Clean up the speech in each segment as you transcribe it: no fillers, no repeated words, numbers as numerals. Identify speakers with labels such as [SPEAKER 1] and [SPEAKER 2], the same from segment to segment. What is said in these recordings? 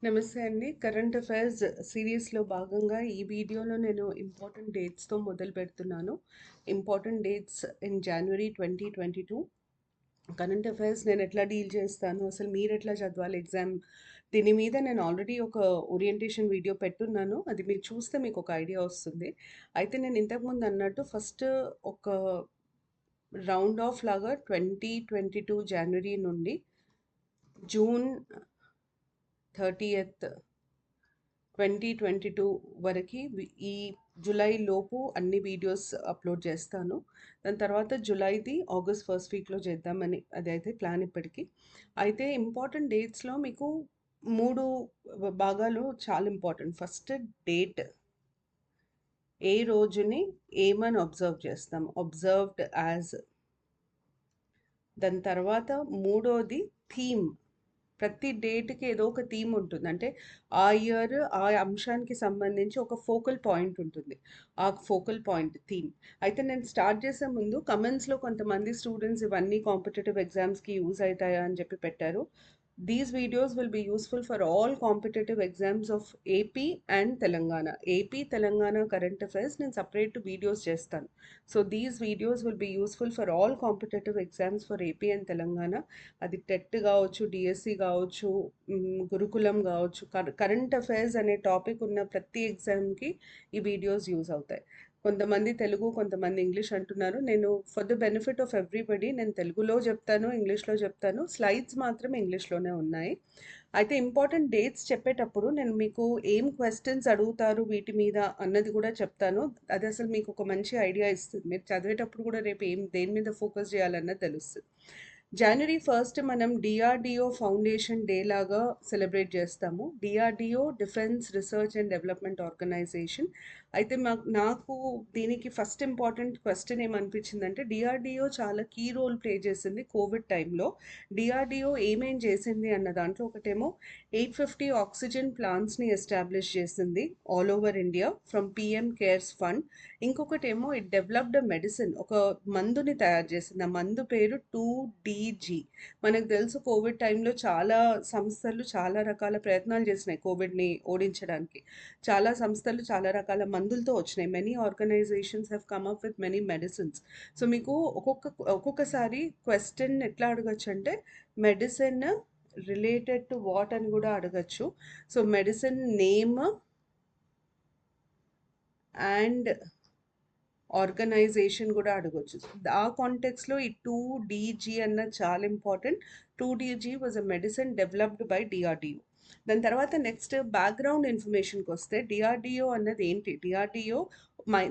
[SPEAKER 1] నమస్తే అండి. Current affairs సిరీస్‌లో భాగంగా ఈ వీడియోలో నేను ఇంపార్టెంట్ డేట్స్‌తో మొదలుపెడుతున్నాను. Important dates in January 2022. Current affairs నేను ఎట్లా డీల్ చేస్తాను, అసలు మీరెట్లా చదవాలి ఎగ్జామ్, దీని మీద నేను ఆల్రెడీ ఒక ఓరియంటేషన్ వీడియో పెట్టున్నాను. అది మీరు చూస్తే మీకు ఒక ఐడియా వస్తుంది. అయితే నేను ఇంతకుముందు అన్నట్టు ఫస్ట్ ఒక రౌండ్ ఆఫ్ లాగా 2022 జనవరి నుండి జూన్ 30th 2022 వరకు ఈ జూలై లోపు అన్ని వీడియోస్ అప్లోడ్ చేస్తాను. దాని తర్వాత జూలైది ఆగస్ట్ ఫస్ట్ వీక్లో చేద్దామని అదైతే ప్లాన్ ఇప్పటికి. అయితే ఇంపార్టెంట్ డేట్స్లో మీకు 3 భాగాలు చాలా ఇంపార్టెంట్. ఫస్ట్ డేట్, ఏ రోజుని ఏమని అబ్జర్వ్ చేస్తాం, అబ్జర్వ్డ్ యాజ్. దాని తర్వాత మూడోది థీమ్. ప్రతి డేట్‌కి ఏదో ఒక థీమ్ ఉంటుంది. అంటే ఆ ఇయర్ ఆ అంశానికి సంబంధించి ఒక ఫోకల్ పాయింట్ ఉంటుంది. ఆ ఫోకల్ పాయింట్ థీమ్. అయితే నేను స్టార్ట్ చేసే ముందు కమెంట్స్‌లో కొంతమంది స్టూడెంట్స్ ఇవన్నీ కాంపిటీటివ్ ఎగ్జామ్స్‌కి యూజ్ అయితాయా అని చెప్పి పెట్టారు. These videos will be useful for all competitive exams of AP and Telangana. AP, Telangana current affairs నేను separate videos చేస్తాను. So these videos will be useful for all competitive exams for AP and Telangana. అది TET కావచ్చు, DSC కావచ్చు, గురుకులం కావచ్చు, current affairs అనే topic ఉన్న ప్రతి ఎగ్జామ్కి ఈ వీడియోస్ యూజ్ అవుతాయి. కొంతమంది తెలుగు, కొంతమంది ఇంగ్లీష్ అంటున్నారు. నేను for the benefit of everybody నేను తెలుగులో చెప్తాను, ఇంగ్లీష్లో చెప్తాను. స్లైడ్స్ మాత్రం ఇంగ్లీష్లోనే ఉన్నాయి. అయితే ఇంపార్టెంట్ డేట్స్ చెప్పేటప్పుడు నేను మీకు ఏం క్వశ్చన్స్ అడుగుతారు వీటి మీద అన్నది కూడా చెప్తాను. అది అసలు మీకు ఒక మంచి ఐడియా ఇస్తుంది. మీరు చదివేటప్పుడు కూడా రేపు దేని మీద ఫోకస్ చేయాలన్నది తెలుస్తుంది. జనవరి 1 మనం డిఆర్డిఓ ఫౌండేషన్ డే లాగా సెలబ్రేట్ చేస్తాము. DRDO defence research and development organisation. అయితే నాకు దీనికి ఫస్ట్ ఇంపార్టెంట్ క్వశ్చన్ ఏమనిపించిందంటే, డిఆర్డిఓ చాలా కీ రోల్ ప్లే చేసింది కోవిడ్ టైంలో. డిఆర్డిఓ ఏమేం చేసింది అన్న దాంట్లో ఒకటేమో 850 ఆక్సిజన్ ప్లాంట్స్ని ఎస్టాబ్లిష్ చేసింది all over India from PM CARES fund. ఇంకొకటేమో ఇట్ డెవలప్డ్ మెడిసిన్, ఒక మందుని తయారు చేసింది. ఆ మందు పేరు 2DG. మనకు తెలుసు కోవిడ్ టైంలో చాలా సంస్థలు చాలా రకాల ప్రయత్నాలు చేసినాయి కోవిడ్ని ఓడించడానికి. చాలా సంస్థలు చాలా రకాల మందులతో వచ్చినాయి. Many organisations have come up with many medicines. So మీకు ఒక్కొక్కసారి క్వశ్చన్ ఎట్లా అడగచ్చు అంటే, మెడిసిన్ రిలేటెడ్ టు వాట్ అని కూడా అడగచ్చు. So medicine name and organisation కూడా అడగొచ్చు. ఆ కాంటెక్స్లో ఈ 2DG అన్నది చాలా important. 2DG was a medicine developed by DRDO. దాని తర్వాత నెక్స్ట్ బ్యాక్గ్రౌండ్ ఇన్ఫర్మేషన్కి వస్తే, డిఆర్డిఓ అన్నది ఏంటి? DRDO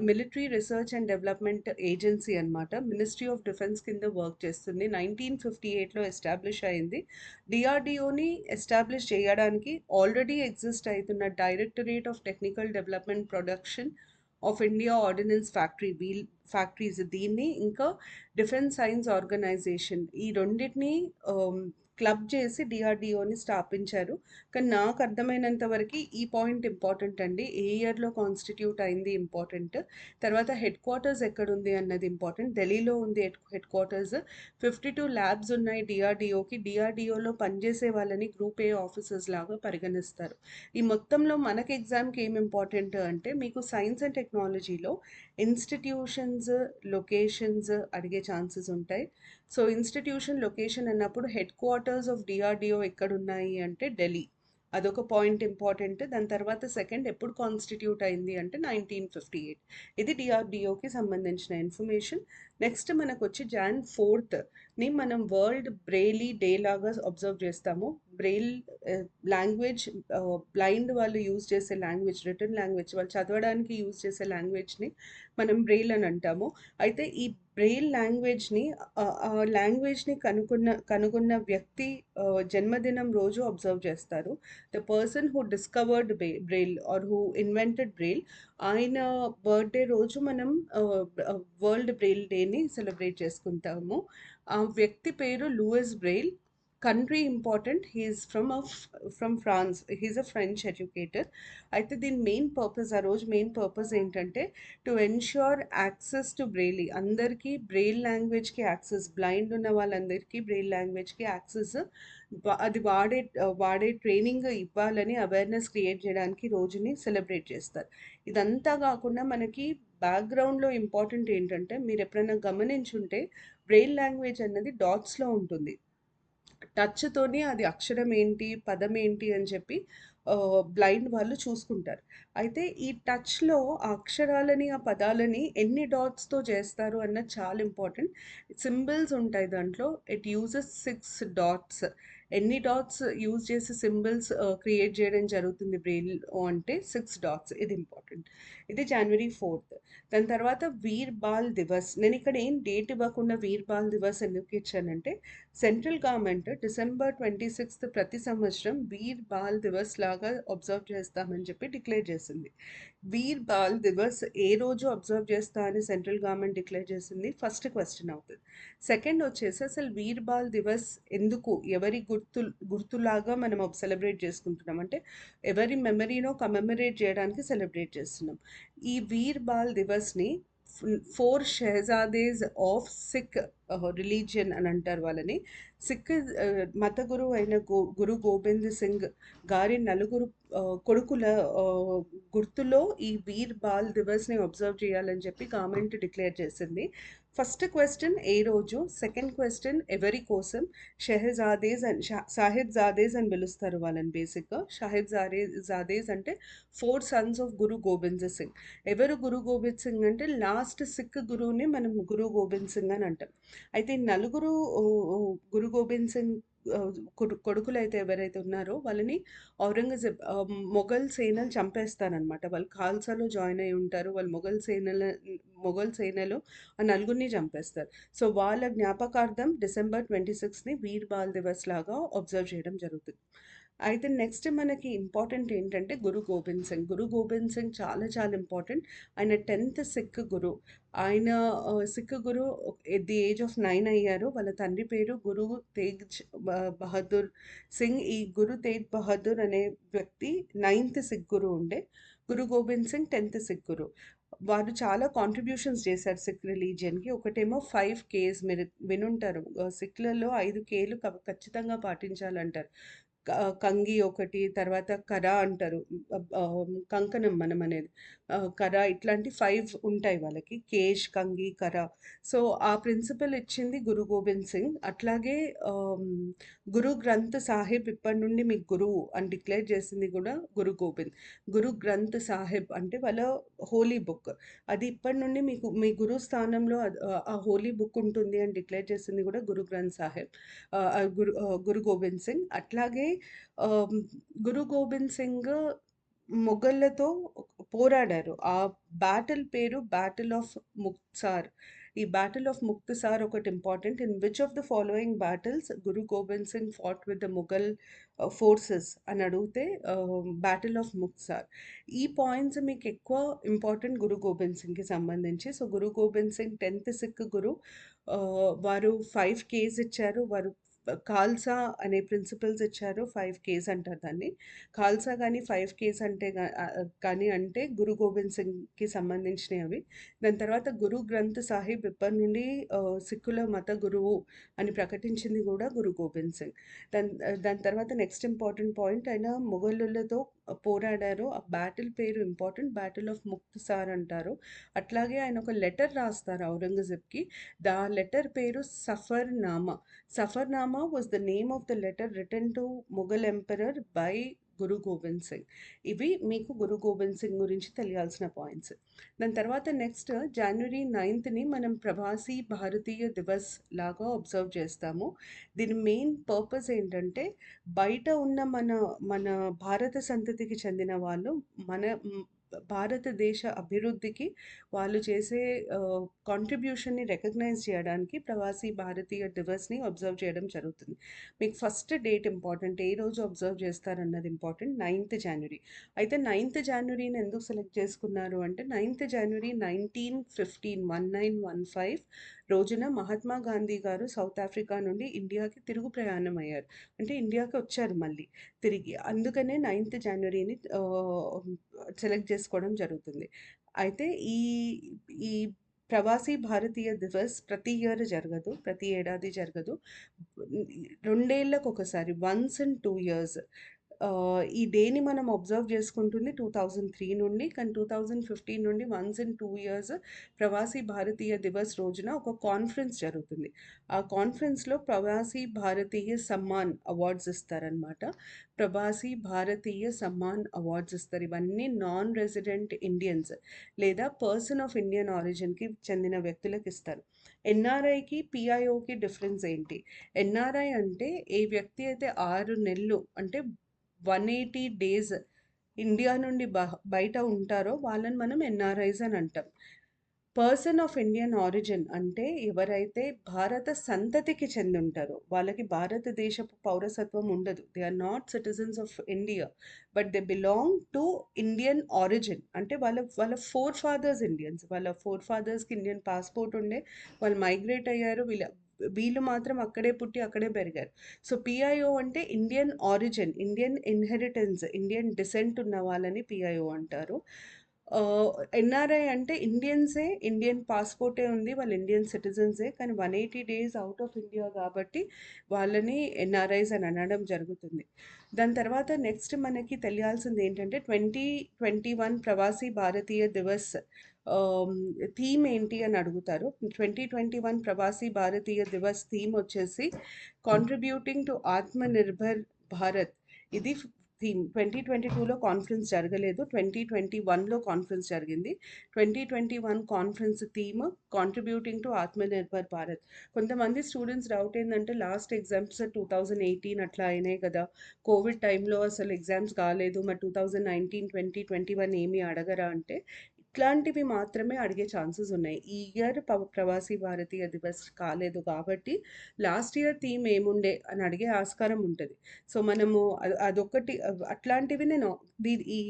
[SPEAKER 1] military research and development agency అనమాట. మినిస్ట్రీ ఆఫ్ డిఫెన్స్ కింద వర్క్ చేస్తుంది. 1958లో ఎస్టాబ్లిష్ అయింది. డిఆర్డిఓని ఎస్టాబ్లిష్ చేయడానికి ఆల్రెడీ ఎగ్జిస్ట్ అవుతున్న directorate of technical development production of India ordnance factories, దీన్ని ఇంకా డిఫెన్స్ సైన్స్ ఆర్గనైజేషన్, ఈ రెండింటిని క్లబ్ చేసి డిఆర్డిఓని స్థాపించారు. కానీ నాకు అర్థమైనంత వరకు ఈ పాయింట్ ఇంపార్టెంట్ అండి. ఏ ఇయర్లో కాన్స్టిట్యూట్ అయింది ఇంపార్టెంట్. తర్వాత హెడ్ క్వార్టర్స్ ఎక్కడుంది అన్నది ఇంపార్టెంట్. ఢిల్లీలో ఉంది హెడ్ క్వార్టర్స్. 52 ల్యాబ్స్ ఉన్నాయి డిఆర్డిఓకి. డిఆర్డిఓలో పనిచేసే వాళ్ళని గ్రూప్ ఏ ఆఫీసర్స్ లాగా పరిగణిస్తారు. ఈ మొత్తంలో మనకి ఎగ్జామ్కి ఏం ఇంపార్టెంట్ అంటే, మీకు సైన్స్ అండ్ టెక్నాలజీలో ఇన్స్టిట్యూషన్స్, లొకేషన్స్ అడిగే ఛాన్సెస్ ఉంటాయి. సో ఇన్స్టిట్యూషన్, లొకేషన్ అన్నప్పుడు హెడ్ క్వార్టర్స్ ఆఫ్ డిఆర్డిఓ ఎక్కడున్నాయి అంటే ఢిల్లీ. అదొక పాయింట్ ఇంపార్టెంట్. దాని తర్వాత సెకండ్, ఎప్పుడు కాన్స్టిట్యూట్ అయింది అంటే 1958. ఇది డిఆర్డిఓకి సంబంధించిన ఇన్ఫర్మేషన్. నెక్స్ట్ మనకు వచ్చి Jan 4th మనం వరల్డ్ బ్రెయిలీ డే లాగా అబ్జర్వ్ చేస్తాము. బ్రెయిల్ లాంగ్వేజ్, బ్లైండ్ వాళ్ళు యూజ్ చేసే లాంగ్వేజ్, రిటర్న్ లాంగ్వేజ్, వాళ్ళు చదవడానికి యూజ్ చేసే లాంగ్వేజ్ని మనం బ్రెయిల్ అని అంటాము. అయితే ఈ బ్రెయిల్ లాంగ్వేజ్ని ఆ లాంగ్వేజ్ని కనుగొన్న వ్యక్తి జన్మదినం రోజు అబ్జర్వ్ చేస్తారు. The person who discovered Braille or who invented Braille, ఆయన బర్త్డే రోజు మనం వరల్డ్ బ్రెయిల్ డేని సెలబ్రేట్ చేసుకుంటాము. ఆ వ్యక్తి పేరు Louis Braille. Country important. He's from France. He's a French educator. అయితే దీని మెయిన్ పర్పస్, ఆ రోజు మెయిన్ పర్పస్ ఏంటంటే to ensure access to Braille. అందరికీ బ్రెయిల్ లాంగ్వేజ్కి యాక్సెస్, బ్లైండ్ ఉన్న వాళ్ళందరికీ బ్రెయిల్ లాంగ్వేజ్కి యాక్సెస్, అది వాడే ట్రైనింగ్ ఇవ్వాలని అవేర్నెస్ క్రియేట్ చేయడానికి రోజుని సెలబ్రేట్ చేస్తారు. ఇదంతా కాకుండా మనకి బ్యాక్గ్రౌండ్లో ఇంపార్టెంట్ ఏంటంటే, మీరు ఎప్పుడైనా గమనించుంటే బ్రెయిల్ లాంగ్వేజ్ అన్నది డాట్స్లో ఉంటుంది. టచ్‌తోని అది అక్షరం ఏంటి, పదం ఏంటి అని చెప్పి బ్లైండ్ వాళ్ళు చూసుకుంటారు. అయితే ఈ టచ్‌లో ఆ అక్షరాలని, ఆ పదాలని ఎన్ని డాట్స్‌తో చేస్తారు అన్నది చాలా ఇంపార్టెంట్. సింబల్స్ ఉంటాయి దాంట్లో. It uses 6 dots. ఎన్ని డాట్స్ యూజ్ చేసి సింబల్స్ క్రియేట్ చేయడం జరుగుతుంది బ్రెయిల్‌లో అంటే 6 డాట్స్. ఇది ఇంపార్టెంట్. ఇది జనవరి 4థ్. దాని తర్వాత వీర్ బాల్ దివస్. నేను ఇక్కడ ఏం డేట్ ఇవ్వకుండా వీర్ బాల్ దివస్ ఎందుకు ఇచ్చానంటే, సెంట్రల్ గవర్నమెంట్ డిసెంబర్ 26థ్ ప్రతి సంవత్సరం వీర్ బాల్ దివస్ లాగా అబ్జర్వ్ చేస్తామని చెప్పి డిక్లేర్ చేసింది. వీర్ బాల్ దివస్ ఏ రోజు అబ్జర్వ్ చేస్తా అని సెంట్రల్ గవర్నమెంట్ డిక్లేర్ చేసింది ఫస్ట్ క్వశ్చన్ అవుతుంది. సెకండ్ వచ్చేసి అసలు వీర్ బాల్ దివస్ ఎందుకు, ఎవరి గుర్తులాగా మనం సెలబ్రేట్ చేసుకుంటున్నాం అంటే ఎవరి మెమరీనో కమెమరేట్ చేయడానికి సెలబ్రేట్ చేస్తున్నాం. ఈ వీర్ బాల్ దివస్ని 4 షెహజాదేస్ ఆఫ్ సిక్ రిలీజియన్ అని అంటారు వాళ్ళని. సిక్ మత గురువు అయిన గురు గోబింద్ సింగ్ గారి నలుగురు కొడుకుల ఆ, గుర్తులో ఈ వీర్ బాల్ దివస్ని అబ్జర్వ్ చేయాలని చెప్పి గవర్నమెంట్ డిక్లేర్ చేసింది. ఫస్ట్ క్వశ్చన్ ఏ రోజు, సెకండ్ క్వశ్చన్ ఎవరి కోసం. షెహజాదేస్ అండ్ సాహిద్ జాదేస్ అని పిలుస్తారు వాళ్ళని బేసిక్గా. జాదేస్ అంటే 4 సన్స్ ఆఫ్ గురు గోబింద్ సింగ్. ఎవరు గురు గోబింద్ సింగ్ అంటే లాస్ట్ సిక్ గురువుని మనం గురు గోబింద్ సింగ్ అని అంటాం. అయితే ఈ నలుగురు గురు గోబింద్ సింగ్ కొడుకులు అయితే ఎవరైతే ఉన్నారో వాళ్ళని ఔరంగజేబ్ మొఘల్ సేనలు చంపేస్తారనమాట. వాళ్ళు ఖాల్సాలో జాయిన్ అయి ఉంటారు. వాళ్ళు మొఘల్ సేనలో ఆ నలుగురిని చంపేస్తారు. సో వాళ్ళ జ్ఞాపకార్థం డిసెంబర్ 26ని వీర్ బాల్ దివస్ లాగా అబ్జర్వ్ చేయడం జరుగుతుంది. అయితే నెక్స్ట్ మనకి ఇంపార్టెంట్ ఏంటంటే గురు గోబింద్ సింగ్. గురు గోబింద్ సింగ్ చాలా చాలా ఇంపార్టెంట్. ఆయన 10th సిక్ గురు. ఆయన Sikh guru at the age of 9 అయ్యారు. వాళ్ళ తండ్రి పేరు గురు తేగ్ బహదూర్ సింగ్. ఈ గురు తేగ్ బహదూర్ అనే వ్యక్తి 9th సిక్ గురు ఉండే. గురు గోబింద్ సింగ్ 10th సిక్ గురు. వారు చాలా కాంట్రిబ్యూషన్స్ చేశారు సిక్ రిలీజియన్కి. ఒకటేమో 5 Ks, మీరు వినుంటారు. సిక్లలో 5 Kలు ఖచ్చితంగా పాటించాలంటారు. కంగి ఒకటి, తర్వాత కరా అంటారు. కంకణం మనం అనేది. కరా ఇట్లాంటి 5 ఉంటాయి వాళ్ళకి. కేష్, కంగి, కరా. సో ఆ ప్రిన్సిపల్ ఇచ్చింది గురు గోబింద్ సింగ్. అట్లాగే ఆమ్, గురు గ్రంథ్ సాహిబ్ ఇప్పటి నుండి మీకు గురువు అని డిక్లేర్ చేసింది కూడా గురు గోబింద్. గురు గ్రంథ్ సాహిబ్ అంటే వాళ్ళ హోలీ బుక్. అది ఇప్పటి నుండి మీకు మీ గురు స్థానంలో ఆ హోలీ బుక్ ఉంటుంది అని డిక్లేర్ చేసింది కూడా గురు గ్రంథ్ సాహిబ్. గురు గోబింద్ సింగ్. అట్లాగే ఆమ్, గురు గోబింద్ సింగ్ మొఘళ్ళతో పోరాడారు. ఆ బ్యాటిల్ పేరు బ్యాటిల్ ఆఫ్ ముక్త్సార్. ఈ బ్యాటిల్ ఆఫ్ ముక్త్సార్ ఒకటి important. In which of the following battles Guru Gobind Singh fought with the Mughal forces అని అడిగితే బ్యాటిల్ ఆఫ్ ముక్త్సార్. ఈ పాయింట్స్ మీకు ఎక్కువ ఇంపార్టెంట్ గురు గోబింద్ సింగ్కి సంబంధించి. సో గురు గోబింద్ సింగ్ 10th సిక్ గురు. వారు 5 Ks ఇచ్చారు. వారు ఖాల్సా అనే ప్రిన్సిపల్స్ ఇచ్చారు. 5 Ks అంటారు దాన్ని. ఖాల్సా కానీ 5 Ks అంటే కానీ అంటే గురు గోబింద్ సింగ్కి సంబంధించినవి అవి. దాని తర్వాత గురు గ్రంథ్ సాహిబ్ ఇప్పటి నుండి సిక్కుల మత గురువు అని ప్రకటించింది కూడా గురు గోబింద్ సింగ్. దాని తర్వాత నెక్స్ట్ ఇంపార్టెంట్ పాయింట్, ఆయన మొఘలులతో పోరాడారు. ఆ బ్యాటిల్ పేరు ఇంపార్టెంట్. బ్యాటిల్ ఆఫ్ ముక్త్సార్ అంటారు. అట్లాగే ఆయన ఒక లెటర్ రాస్తారు ఔరంగజేబ్కి. దా లెటర్ పేరు Safarnama. Safarnama was the name of the letter written to Mughal Emperor by Guru Gobind Singh. ఇవి మీకు గురు గోబింద్ సింగ్ గురించి తెలియాల్సిన పాయింట్స్. దాని తర్వాత నెక్స్ట్ జనవరి 9థ్ని మనం ప్రవాసీ భారతీయ దివస్ లాగా అబ్జర్వ్ చేస్తాము. దీని మెయిన్ పర్పస్ ఏంటంటే బయట ఉన్న మన మన భారత సంతతికి చెందిన వాళ్ళు మన భారతదేశ అభివృద్ధికి వాళ్ళు చేసే కాంట్రిబ్యూషన్ని రికగ్నైజ్ చేయడానికి ప్రవాసీ భారతీయ దివస్ని అబ్జర్వ్ చేయడం జరుగుతుంది. మీకు ఫస్ట్ డేట్ ఇంపార్టెంట్. ఏ రోజు అబ్జర్వ్ చేస్తారన్నది ఇంపార్టెంట్. 9th జనవరి. అయితే 9th జనవరిని ఎందుకు సెలెక్ట్ చేసుకున్నారు అంటే 9th జనవరి 1915 రోజున మహాత్మా గాంధీ గారు సౌత్ ఆఫ్రికా నుండి ఇండియాకి తిరుగు ప్రయాణం అయ్యారు. అంటే ఇండియాకి వచ్చారు మళ్ళీ తిరిగి. అందుకనే 9th జనవరిని సెలెక్ట్ చేసుకోవడం జరుగుతుంది. అయితే ఈ ఈ ప్రవాసీ భారతీయ దివస్ ప్రతి ఇయర్ జరగదు. ప్రతి ఏడాది జరగదు. 2 ఏళ్లకొకసారి, వన్స్ ఇన్ 2 ఇయర్స్ ఈ డేని మనం అబ్జర్వ్ చేసుకుంటుంది 2003 నుండి. కానీ 2015 నుండి వన్స్ ఇన్ 2 ఇయర్స్ ప్రవాసీ భారతీయ దివస్ రోజున ఒక కాన్ఫరెన్స్ జరుగుతుంది. ఆ కాన్ఫరెన్స్‌లో ప్రవాసీ భారతీయ సమ్మాన్ అవార్డ్స్ ఇస్తారనమాట. ప్రవాసీ భారతీయ సమ్మాన్ అవార్డ్స్ ఇస్తారు. ఇవన్నీ నాన్ రెసిడెంట్ ఇండియన్స్ లేదా పర్సన్ ఆఫ్ ఇండియన్ ఆరిజిన్‌కి చెందిన వ్యక్తులకు ఇస్తారు. ఎన్ఆర్ఐకి, పిఐఓకి డిఫరెన్స్ ఏంటి? ఎన్ఆర్ఐ అంటే ఏ వ్యక్తి అయితే 6 నెలలు అంటే 180 డేస్ ఇండియా నుండి బయట ఉంటారో వాళ్ళని మనం ఎన్ఆర్ఐస్ అని అంటాం. పర్సన్ ఆఫ్ ఇండియన్ ఆరిజిన్ అంటే ఎవరైతే భారత సంతతికి చెంది ఉంటారో వాళ్ళకి భారతదేశపు పౌరసత్వం ఉండదు. They are not citizens of India, but they belong to Indian origin. అంటే వాళ్ళ వాళ్ళ ఫోర్ ఫాదర్స్ ఇండియన్స్, వాళ్ళ ఫోర్ ఫాదర్స్కి ఇండియన్ పాస్పోర్ట్ ఉండే వాళ్ళు మైగ్రేట్ అయ్యారు. వీళ్ళు మాత్రం అక్కడే పుట్టి అక్కడే పెరిగారు. సో పిఐఓ అంటే Indian origin, Indian inheritance, Indian descent ఉన్న వాళ్ళని పిఐఓ అంటారు. ఎన్ఆర్ఐ అంటే ఇండియన్సే, ఇండియన్ పాస్పోర్టే ఉంది, వాళ్ళు ఇండియన్ సిటిజన్సే, కానీ 180 డేస్ అవుట్ ఆఫ్ ఇండియా కాబట్టి వాళ్ళని ఎన్ఆర్ఐస్ అని అనడం జరుగుతుంది. దాని తర్వాత నెక్స్ట్ మనకి తెలియాల్సింది ఏంటంటే 2021 ప్రవాసీ భారతీయ దివస్ థీమ్ ఏంటి అని అడుగుతారు. 2021 ప్రవాసీ భారతీయ దివస్ థీమ్ వచ్చేసి కాంట్రిబ్యూటింగ్ టు ఆత్మనిర్భర్ భారత్. ఇది థీమ్. 2022లో కాన్ఫరెన్స్ జరగలేదు, 2021లో కాన్ఫరెన్స్ జరిగింది. 2021 conference theme contributing to Atmanirbhar Bharat. కొంతమంది స్టూడెంట్స్ డౌట్ ఏంటంటే లాస్ట్ ఎగ్జామ్స్ 2018 అట్లా అయినాయి కదా, కోవిడ్ టైంలో అసలు ఎగ్జామ్స్ కాలేదు, మరి 2019, 2021 ఏమీ అడగరా అంటే ఇట్లాంటివి మాత్రమే అడిగే ఛాన్సెస్ ఉన్నాయి. ఈ ఇయర్ ప్రవాసీ భారతీయ దివస్ కాలేదు కాబట్టి లాస్ట్ ఇయర్ థీమ్ ఏముండే అని అడిగే ఆస్కారం ఉంటుంది. సో మనము అదొకటి, అట్లాంటివి నేను ఈ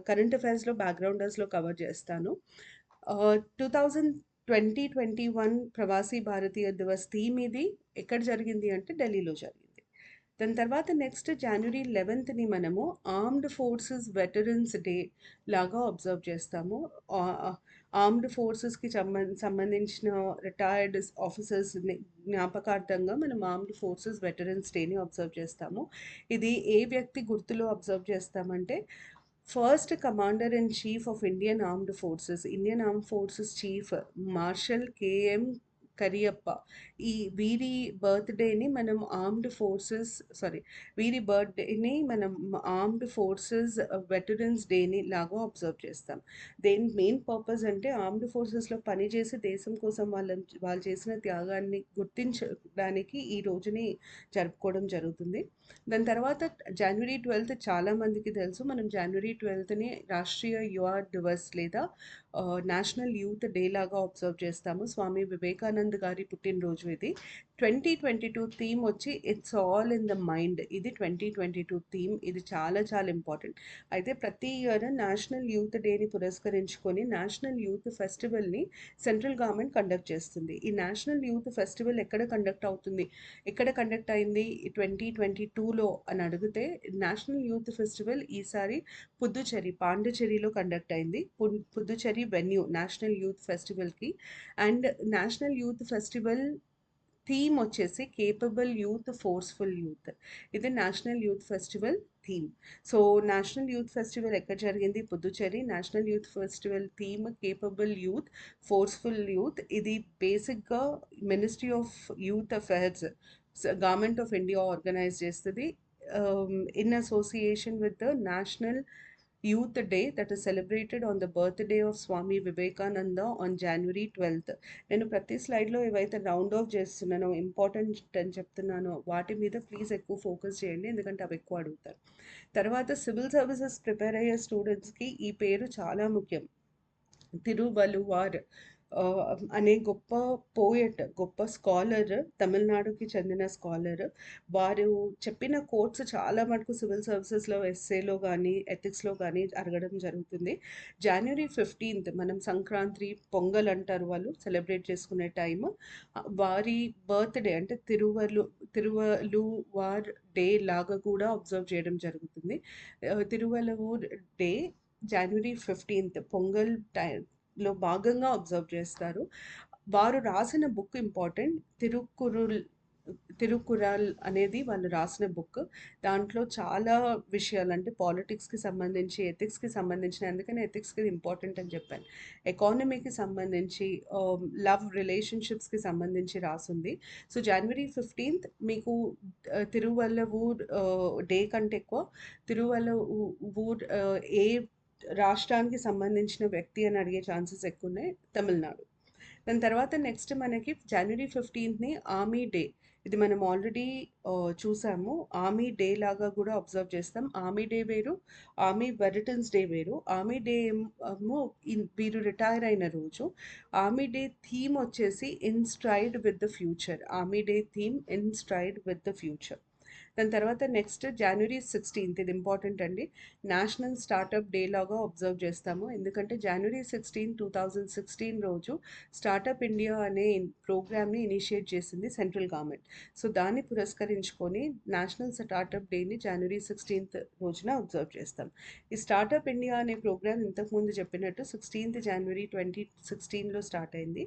[SPEAKER 1] కరెంట్ అఫైర్స్లో బ్యాక్గ్రౌండర్స్లో కవర్ చేస్తాను. 2021 ప్రవాసీ భారతీయ దివస్ థీమ్ ఇది ఎక్కడ జరిగింది అంటే ఢిల్లీలో జరిగింది. దాని తర్వాత నెక్స్ట్ జనవరి 11ని మనము ఆర్మ్డ్ ఫోర్సెస్ వెటరన్స్ డే లాగా అబ్జర్వ్ చేస్తాము. ఆర్మ్డ్ ఫోర్సెస్కి సంబంధించిన రిటైర్డ్ ఆఫీసర్స్ని జ్ఞాపకార్థంగా మనం ఆర్మ్డ్ ఫోర్సెస్ వెటరన్స్ డేని అబ్జర్వ్ చేస్తాము. ఇది ఏ వ్యక్తి గుర్తులో అబ్జర్వ్ చేస్తామంటే first commander in chief of Indian armed forces, Indian armed forces chief marshal KM Cariappa. వీరి బర్త్డేని మనం వీరి బర్త్డేని మనం ఆర్మ్డ్ ఫోర్సెస్ వెటరన్స్ డేని లాగా అబ్జర్వ్ చేస్తాం. దేని మెయిన్ పర్పస్ అంటే ఆర్మ్డ్ ఫోర్సెస్లో పనిచేసి దేశం కోసం వాళ్ళు చేసిన త్యాగాన్ని గుర్తించడానికి ఈ రోజుని జరుపుకోవడం జరుగుతుంది. దాని తర్వాత జనవరి 12th చాలామందికి తెలుసు, మనం జనవరి 12thని రాష్ట్రీయ యువ దివస్ లేదా నేషనల్ యూత్ డే లాగా అబ్జర్వ్ చేస్తాము. స్వామి వివేకానంద్ గారి పుట్టినరోజు ఇది. 2022 థీమ్ వచ్చి it's all in the mind. ఇది 2022 థీమ్. ఇది చాలా చాలా ఇంపార్టెంట్. అయితే ప్రతి ఇయర్ నేషనల్ యూత్ డేని పురస్కరించుకొని నేషనల్ యూత్ ఫెస్టివల్ని సెంట్రల్ గవర్నమెంట్ కండక్ట్ చేస్తుంది. ఈ నేషనల్ యూత్ ఫెస్టివల్ ఎక్కడ కండక్ట్ అయింది 2022లో అని అడిగితే నేషనల్ యూత్ ఫెస్టివల్ ఈసారి పాండిచ్చేరిలో కండక్ట్ అయింది. పుదుచ్చేరి వెన్యూ నేషనల్ యూత్ ఫెస్టివల్కి. And national youth festival theme వచ్చేసి కేపబుల్ యూత్, ఫోర్స్ఫుల్ యూత్. ఇది national youth festival theme. So national youth festival ఎక్కడ జరిగింది? Puducherry. National youth festival theme capable youth, forceful youth. ఇది బేసిక్గా ministry of youth affairs, government of India organise చేస్తుంది in association with the National Youth Day that is celebrated on the birthday of Swami Vivekananda on January 12th. నేను ప్రతి స్లైడ్లో ఏవైతే round of చేస్తున్నానో important అని చెప్తున్నానో వాటి మీద ప్లీజ్ ఎక్కువ ఫోకస్ చేయండి, ఎందుకంటే అవి ఎక్కువ అడుగుతారు. తర్వాత సివిల్ సర్వీసెస్ ప్రిపేర్ అయ్యే స్టూడెంట్స్కి ఈ పేరు చాలా ముఖ్యం, తిరువలువార్. అనే గొప్ప పోయెట్, గొప్ప స్కాలర్, తమిళనాడుకి చెందిన స్కాలర్. వారు చెప్పిన కోట్స్ చాలా మటుకు సివిల్ సర్వీసెస్‌లో ఎస్సేలో గానీ, ఎథిక్స్‌లో గానీ అడగడం జరుగుతుంది. జనవరి 15th మనం సంక్రాంతి, పొంగల్ అంటారు వాళ్ళు సెలబ్రేట్ చేసుకునే టైము. వారి బర్త్‌డే అంటే తిరువలువార్ డే లాగా కూడా అబ్జర్వ్ చేయడం జరుగుతుంది. తిరువలువూర్ డే జనవరి 15th పొంగల్ టైంలో భాగంగా అబ్జర్వ్ చేస్తారు. వారు రాసిన బుక్ ఇంపార్టెంట్. తిరుకురాల్ అనేది వాళ్ళు రాసిన బుక్. దాంట్లో చాలా విషయాలు అంటే పాలిటిక్స్‌కి సంబంధించి, ఎథిక్స్‌కి సంబంధించిన, అందుకనే ఎథిక్స్‌కి ఇంపార్టెంట్ అని చెప్పాను. ఎకానమీకి సంబంధించి, లవ్ రిలేషన్‌షిప్స్‌కి సంబంధించి రాసుంది. సో, జనవరి 15th మీకు తిరువళ్ళవూర్ డే కంటే ఎక్కువ తిరువళ్ళవూర్ ఏ రాష్ట్రానికి సంబంధించిన వ్యక్తి అని అడిగే ఛాన్సెస్ ఎక్కువున్నాయి. తమిళనాడు. దాని తర్వాత నెక్స్ట్ మనకి జనవరి 15థ్‌ని ఆర్మీ డే. ఇది మనం ఆల్రెడీ చూసాము. ఆర్మీ డే లాగా కూడా అబ్జర్వ్ చేస్తాం. ఆర్మీ డే వేరు, ఆర్మీ వెటరన్స్ డే వేరు. ఆర్మీ డే ఏమో వీరు రిటైర్ అయిన రోజు. ఆర్మీ డే థీమ్ వచ్చేసి in stride with the future. Army day theme in stride with the future. దాని తర్వాత నెక్స్ట్ జనవరి 16th ఇది ఇంపార్టెంట్ అండి. నేషనల్ స్టార్టప్ డే లాగా అబ్జర్వ్ చేస్తాము. ఎందుకంటే జనవరి 16, 2016 రోజు స్టార్టప్ ఇండియా అనే ప్రోగ్రామ్ని ఇనిషియేట్ చేసింది సెంట్రల్ గవర్నమెంట్. సో దాన్ని పురస్కరించుకొని నేషనల్ స్టార్టప్ డేని జనవరి 16th రోజున అబ్జర్వ్ చేస్తాం. ఈ స్టార్టప్ ఇండియా అనే ప్రోగ్రామ్ ఇంతకుముందు చెప్పినట్టు 16th జనవరి 2016లో స్టార్ట్ అయింది.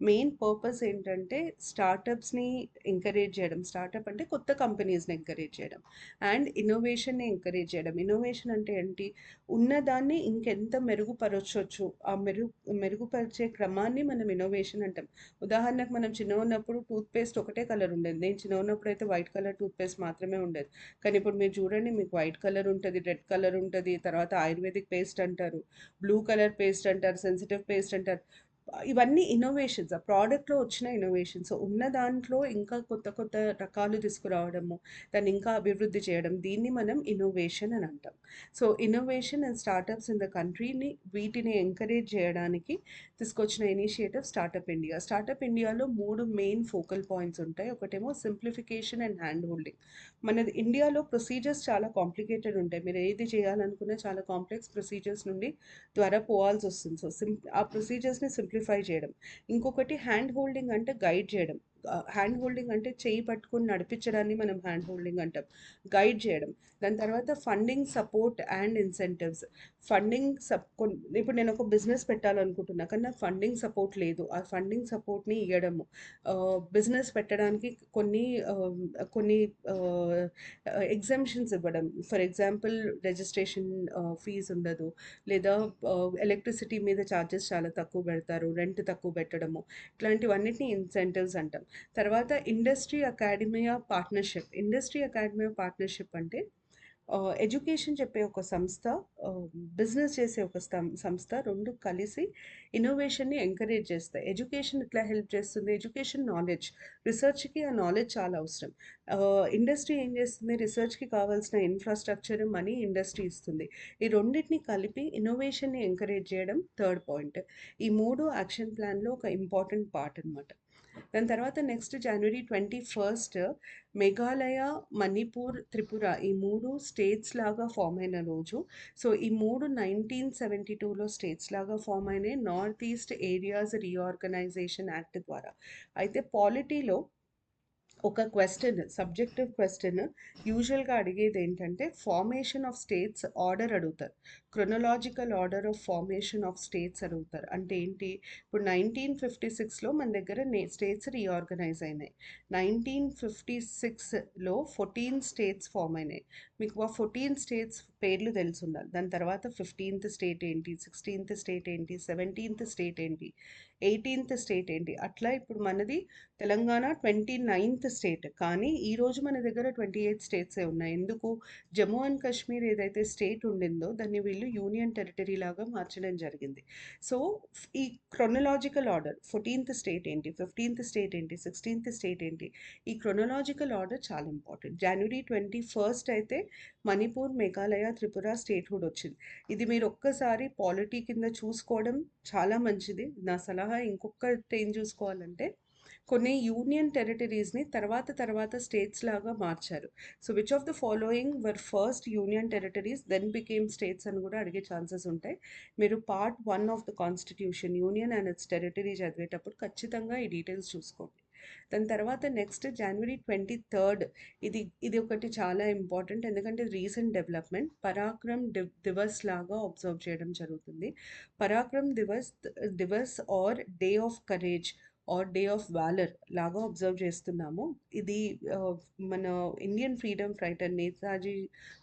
[SPEAKER 1] మెయిన్ పర్పస్ ఏంటంటే స్టార్టప్స్ని ఎంకరేజ్ చేయడం. స్టార్టప్ అంటే కొత్త కంపెనీస్ని ఎంకరేజ్ చేయడం అండ్ ఇన్నోవేషన్ని ఎంకరేజ్ చేయడం. ఇన్నోవేషన్ అంటే ఏంటి? ఉన్నదాన్ని ఇంకెంత మెరుగుపరచొచ్చు, ఆ మెరుగుపరిచే క్రమాన్ని మనం ఇన్నోవేషన్ అంటాం. ఉదాహరణకు మనం చిన్నగా ఉన్నప్పుడు టూత్‌పేస్ట్ ఒకటే కలర్ ఉండేది. నేను చిన్నగా ఉన్నప్పుడు అయితే వైట్ కలర్ టూత్‌పేస్ట్ మాత్రమే ఉండేది. కానీ ఇప్పుడు మీరు చూడండి, మీకు వైట్ కలర్ ఉంటది, రెడ్ కలర్ ఉంటది, తర్వాత ఆయుర్వేదిక్ పేస్ట్ అంటారు, బ్లూ కలర్ పేస్ట్ అంటారు, సెన్సిటివ్ పేస్ట్ అంటారు. ఇవన్నీ ఇన్నోవేషన్స్. ఆ ప్రోడక్ట్‌లో వచ్చిన ఇన్నోవేషన్స్. ఉన్న దాంట్లో ఇంకా కొత్త కొత్త రకాలు తీసుకురావడము, దాన్ని ఇంకా అభివృద్ధి చేయడం, దీన్ని మనం ఇన్నోవేషన్ అని అంటాం. So, innovation and startups in the కంట్రీని వీటిని ఎంకరేజ్ చేయడానికి తీసుకొచ్చిన ఇనిషియేటివ్ స్టార్టప్ ఇండియా. స్టార్టప్ ఇండియాలో 3 మెయిన్ ఫోకల్ పాయింట్స్ ఉంటాయి. ఒకటేమో సింప్లిఫికేషన్ అండ్ హ్యాండ్ హోల్డింగ్. మనది ఇండియాలో ప్రొసీజర్స్ చాలా కాంప్లికేటెడ్ ఉంటాయి. మీరు ఏది చేయాలనుకున్నా చాలా కాంప్లెక్స్ ప్రొసీజర్స్ నుండి ద్వారా పోవాల్సి వస్తుంది. సో, ఆ ప్రొసీజర్స్‌ని సింప్లిఫై చేయడం. ఇంకొకటి హ్యాండ్ హోల్డింగ్ అంటే గైడ్ చేయడం. హ్యాండ్ హోల్డింగ్ అంటే చేయి పట్టుకొని నడిపించడాన్ని మనం హ్యాండ్ హోల్డింగ్ అంటాం. గైడ్ చేయడం. దాని తర్వాత funding, support and incentives. Funding ఇప్పుడు నేను ఒక బిజినెస్ పెట్టాలనుకుంటున్నా, కానీ నాకు ఫండింగ్ సపోర్ట్ లేదు. ఆ ఫండింగ్ సపోర్ట్‌ని ఇయ్యడము. బిజినెస్ పెట్టడానికి కొన్ని కొన్ని ఎగ్జామ్షన్స్ ఇవ్వడం. ఫర్ ఎగ్జాంపుల్ రిజిస్ట్రేషన్ ఫీజ్ ఉండదు. లేదా ఎలక్ట్రిసిటీ మీద ఛార్జెస్ చాలా తక్కువ పెడతారు. రెంట్ తక్కువ పెట్టడము. ఇట్లాంటివన్నిటిని ఇన్సెంటివ్స్ అంటాం. తర్వాత industry academia partnership. Industry academia partnership అంటే ఎడ్యుకేషన్ చెప్పే ఒక సంస్థ, బిజినెస్ చేసే ఒక సంస్థ 2 కలిసి ఇన్నోవేషన్‌ని ఎంకరేజ్ చేస్తాయి. ఎడ్యుకేషన్ ఎట్లా హెల్ప్ చేస్తుంది? Education knowledge. రిసర్చ్‌కి ఆ నాలెడ్జ్ చాలా అవసరం. ఇండస్ట్రీ ఏం చేస్తుంది? రిసర్చ్‌కి కావాల్సిన ఇన్‌ఫ్రాస్ట్రక్చర్, మనీ ఇండస్ట్రీ ఇస్తుంది. ఈ రెండిటిని కలిపి ఇన్నోవేషన్‌ని ఎంకరేజ్ చేయడం థర్డ్ పాయింట్. ఈ 3 యాక్షన్ ప్లాన్‌లో ఒక ఇంపార్టెంట్ పార్ట్ అనమాట. దాని తర్వాత నెక్స్ట్ జనవరి 21 మేఘాలయ, మణిపూర్, త్రిపుర ఈ 3 స్టేట్స్ లాగా ఫామ్ అయిన రోజు. సో, ఈ 3 1972లో స్టేట్స్ లాగా ఫామ్ అయినాయి north east areas reorganisation act ద్వారా. అయితే పాలిటీలో ఒక క్వెషన్, సబ్జెక్టివ్ క్వెషన్ యూజువల్‌గా అడిగేది ఏంటంటే ఫార్మేషన్ ఆఫ్ స్టేట్స్ ఆర్డర్ అడుగుతారు. Chronological order of formation of states అడుగుతారు. అంటే ఏంటి? ఇప్పుడు 1956లో మన దగ్గర స్టేట్స్ రీఆర్గనైజ్ అయినాయి. 1956లో 14 స్టేట్స్ ఫామ్ అయినాయి. మీకు ఆ 14 స్టేట్స్ పేర్లు తెలిసుండాలి. దాని తర్వాత 15th స్టేట్ ఏంటి? 16th స్టేట్ ఏంటి? 17th స్టేట్ ఏంటి? 18th స్టేట్ ఏంటి? అట్లా ఇప్పుడు మనది తెలంగాణ 29th స్టేట్. కానీ ఈరోజు మన దగ్గర 28 స్టేట్సే ఉన్నాయి. ఎందుకు? జమ్మూ అండ్ కాశ్మీర్ ఏదైతే స్టేట్ ఉండిందో దాన్ని వీళ్ళు యూనియన్ టెరిటరీ లాగా మార్చడం జరిగింది. సో, ఈ క్రొనలాజికల్ ఆర్డర్ 14th స్టేట్ ఏంటి? 15th స్టేట్ ఏంటి? 16th స్టేట్ ఏంటి? ఈ క్రొనలాజికల్ ఆర్డర్ చాలా ఇంపార్టెంట్. జనవరి 21 అయితే మణిపూర్, మేఘాలయ, త్రిపుర స్టేట్‌హుడ్ వచ్చింది. ఇది మీరు ఒక్కసారి పాలిటీ కింద చూసుకోవడం చాలా మంచిది. నా సలహా ఇంకొకటి ఏం చూసుకోవాలంటే కొన్ని యూనియన్ టెరిటరీస్‌ని తర్వాత స్టేట్స్ లాగా మార్చారు. So, which of the following were first union territories then became states అని కూడా అడిగే ఛాన్సెస్ ఉంటాయి. మీరు part 1 of the constitution union and its territory చదివేటప్పుడు ఖచ్చితంగా ఈ డీటెయిల్స్ చూసుకోండి. దాని తర్వాత నెక్స్ట్ జనవరి 23 ఇది ఒకటి చాలా ఇంపార్టెంట్, ఎందుకంటే రీసెంట్ డెవలప్మెంట్. పరాక్రమ్ దివస్ లాగా అబ్జర్వ్ చేయడం జరుగుతుంది. Parakram Diwas or day of courage or day of valour లాగా అబ్జర్వ్ చేస్తున్నాము. ఇది మన Indian freedom fighter Netaji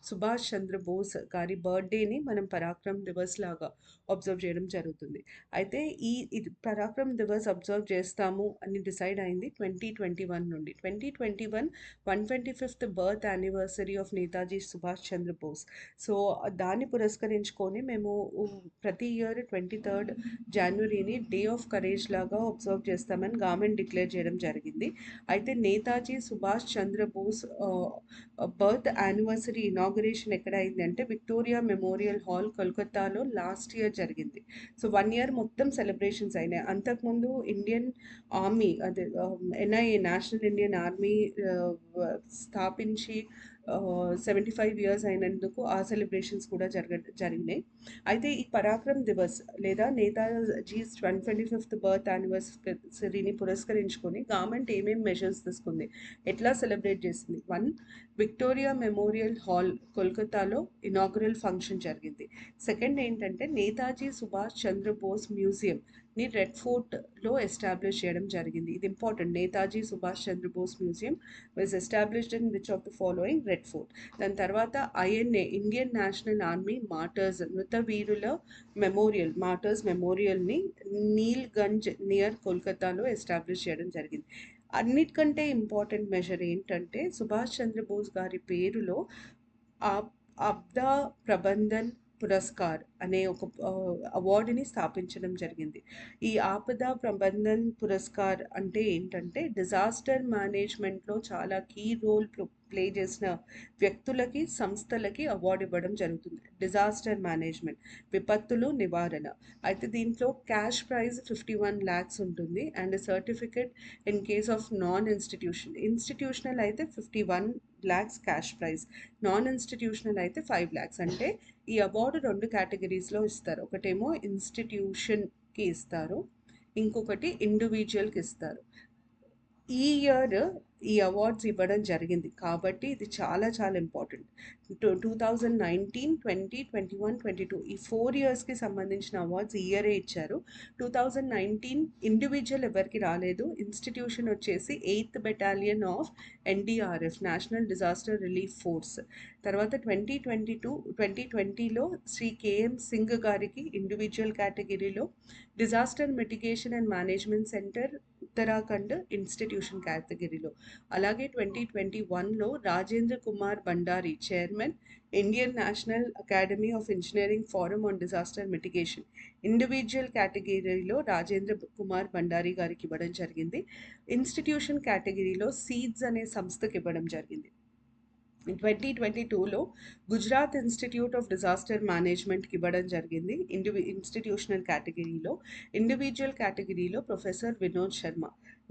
[SPEAKER 1] Subhash Chandrabose గారి బర్త్డేని మనం పరాక్రమ్ దివస్ లాగా అబ్జర్వ్ చేయడం జరుగుతుంది. అయితే ఇది పరాక్రమ్ దివస్ అబ్జర్వ్ చేస్తాము అని డిసైడ్ అయింది 2021 నుండి. 2021 125th birth anniversary of Netaji Subhash Chandra Bose. So దాన్ని పురస్కరించుకొని మేము ప్రతి ఇయర్ 23rd జనవరిని డే ఆఫ్ కరేజ్ లాగా అబ్జర్వ్ చేస్తామని గవర్నమెంట్ డిక్లేర్ చేయడం జరిగింది. అయితే Netaji Subhash Chandra Bose birth anniversary inauguration ఎక్కడ అయింది అంటే విక్టోరియా మెమోరియల్ హాల్ కోల్కతాలో లాస్ట్ ఇయర్ జరిగింది. సో 1 ఇయర్ మొత్తం సెలబ్రేషన్స్ అయినాయి. అంతకుముందు ఇండియన్ ఆర్మీ అదే ఎన్ఐఏ నేషనల్ ఇండియన్ ఆర్మీ స్థాపించి 75 ఇయర్స్ అయినందుకు ఆ సెలబ్రేషన్స్ కూడా జరిగినాయి. అయితే ఈ పరాక్రమ్ దివస్ లేదా నేతాజీ 125th బర్త్ యానివర్సరీని పురస్కరించుకొని గవర్నమెంట్ ఏమేమి మెజర్స్ తీసుకుంది, ఎట్లా సెలబ్రేట్ చేసింది? 1, విక్టోరియా మెమోరియల్ హాల్ కోల్కతాలో ఇనాగరల్ ఫంక్షన్ జరిగింది. సెకండ్ ఏంటంటే నేతాజీ సుభాష్ చంద్రబోస్ మ్యూజియంని రెడ్ ఫోర్ట్లో ఎస్టాబ్లిష్ చేయడం జరిగింది. ఇది important. Netaji Subhash Chandrabose museum was established in which of the following? Red fort. దాని తర్వాత INA Indian national army martyrs మృత వీరుల మార్టర్స్ మెమోరియల్ని నీల్గంజ్ నియర్ కోల్కతాలో ఎస్టాబ్లిష్ చేయడం జరిగింది. అన్నిటికంటే ఇంపార్టెంట్ మెజర్ ఏంటంటే సుభాష్ చంద్రబోస్ గారి పేరులో అబ్దా ప్రబంధన్ పురస్కార్ అనే ఒక అవార్డుని స్థాపించడం జరిగింది. ఈ ఆపదా ప్రబంధన్ పురస్కార్ అంటే ఏంటంటే డిజాస్టర్ మేనేజ్మెంట్లో చాలా కీ రోల్ ప్లే చేసిన వ్యక్తులకి సంస్థలకి అవార్డు ఇవ్వడం జరుగుతుంది. డిజాస్టర్ మేనేజ్మెంట్ విపత్తులు నివారణ. అయితే దీంట్లో క్యాష్ ప్రైజ్ 51 lakhs ఉంటుంది and certificate in case of institutional అయితే 51 lakhs cash prize, non institutional అయితే 5 lakhs. అంటే ఈ అవార్డు 2 కేటగిరీస్లో ఇస్తారు. ఒకటేమో ఇన్స్టిట్యూషన్కి ఇస్తారు, ఇంకొకటి ఇండివిజువల్కి ఇస్తారు. ఈ ఇయర్ ఈ అవార్డ్స్ ఇవ్వడం జరిగింది కాబట్టి ఇది చాలా చాలా ఇంపార్టెంట్. 2019, 20, 21, 22 ఈ 4 ఇయర్స్కి సంబంధించిన అవార్డ్స్ ఈ ఇయరే ఇచ్చారు. 2019 ఇండివిజువల్ ఎవరికి రాలేదు. ఇన్స్టిట్యూషన్ వచ్చేసి 8th battalion of NDRF national disaster relief force. తర్వాత 2020లో శ్రీ కేఎం సింగ్ గారికి ఇండివిజువల్ కేటగిరీలో, disaster mitigation and management centre Uttarakhand institution కేటగిరీలో. అలాగే 2021లో Rajendra Kumar Bhandari chairman Indian national academy of engineering forum on disaster mitigation individual కేటగిరీలో రాజేంద్ర కుమార్ బండారి గారికి ఇవ్వడం జరిగింది. ఇన్స్టిట్యూషన్ కేటగిరీలో సీడ్స్ అనే సంస్థకి ఇవ్వడం జరిగింది. 2022లో గుజరాత్ ఇన్స్టిట్యూట్ ఆఫ్ డిజాస్టర్ మేనేజ్మెంట్కి ఇవ్వడం జరిగింది ఇన్స్టిట్యూషనల్ కేటగిరీలో. ఇండివిజువల్ కేటగిరీలో ప్రొఫెసర్ వినోద్ శర్మ.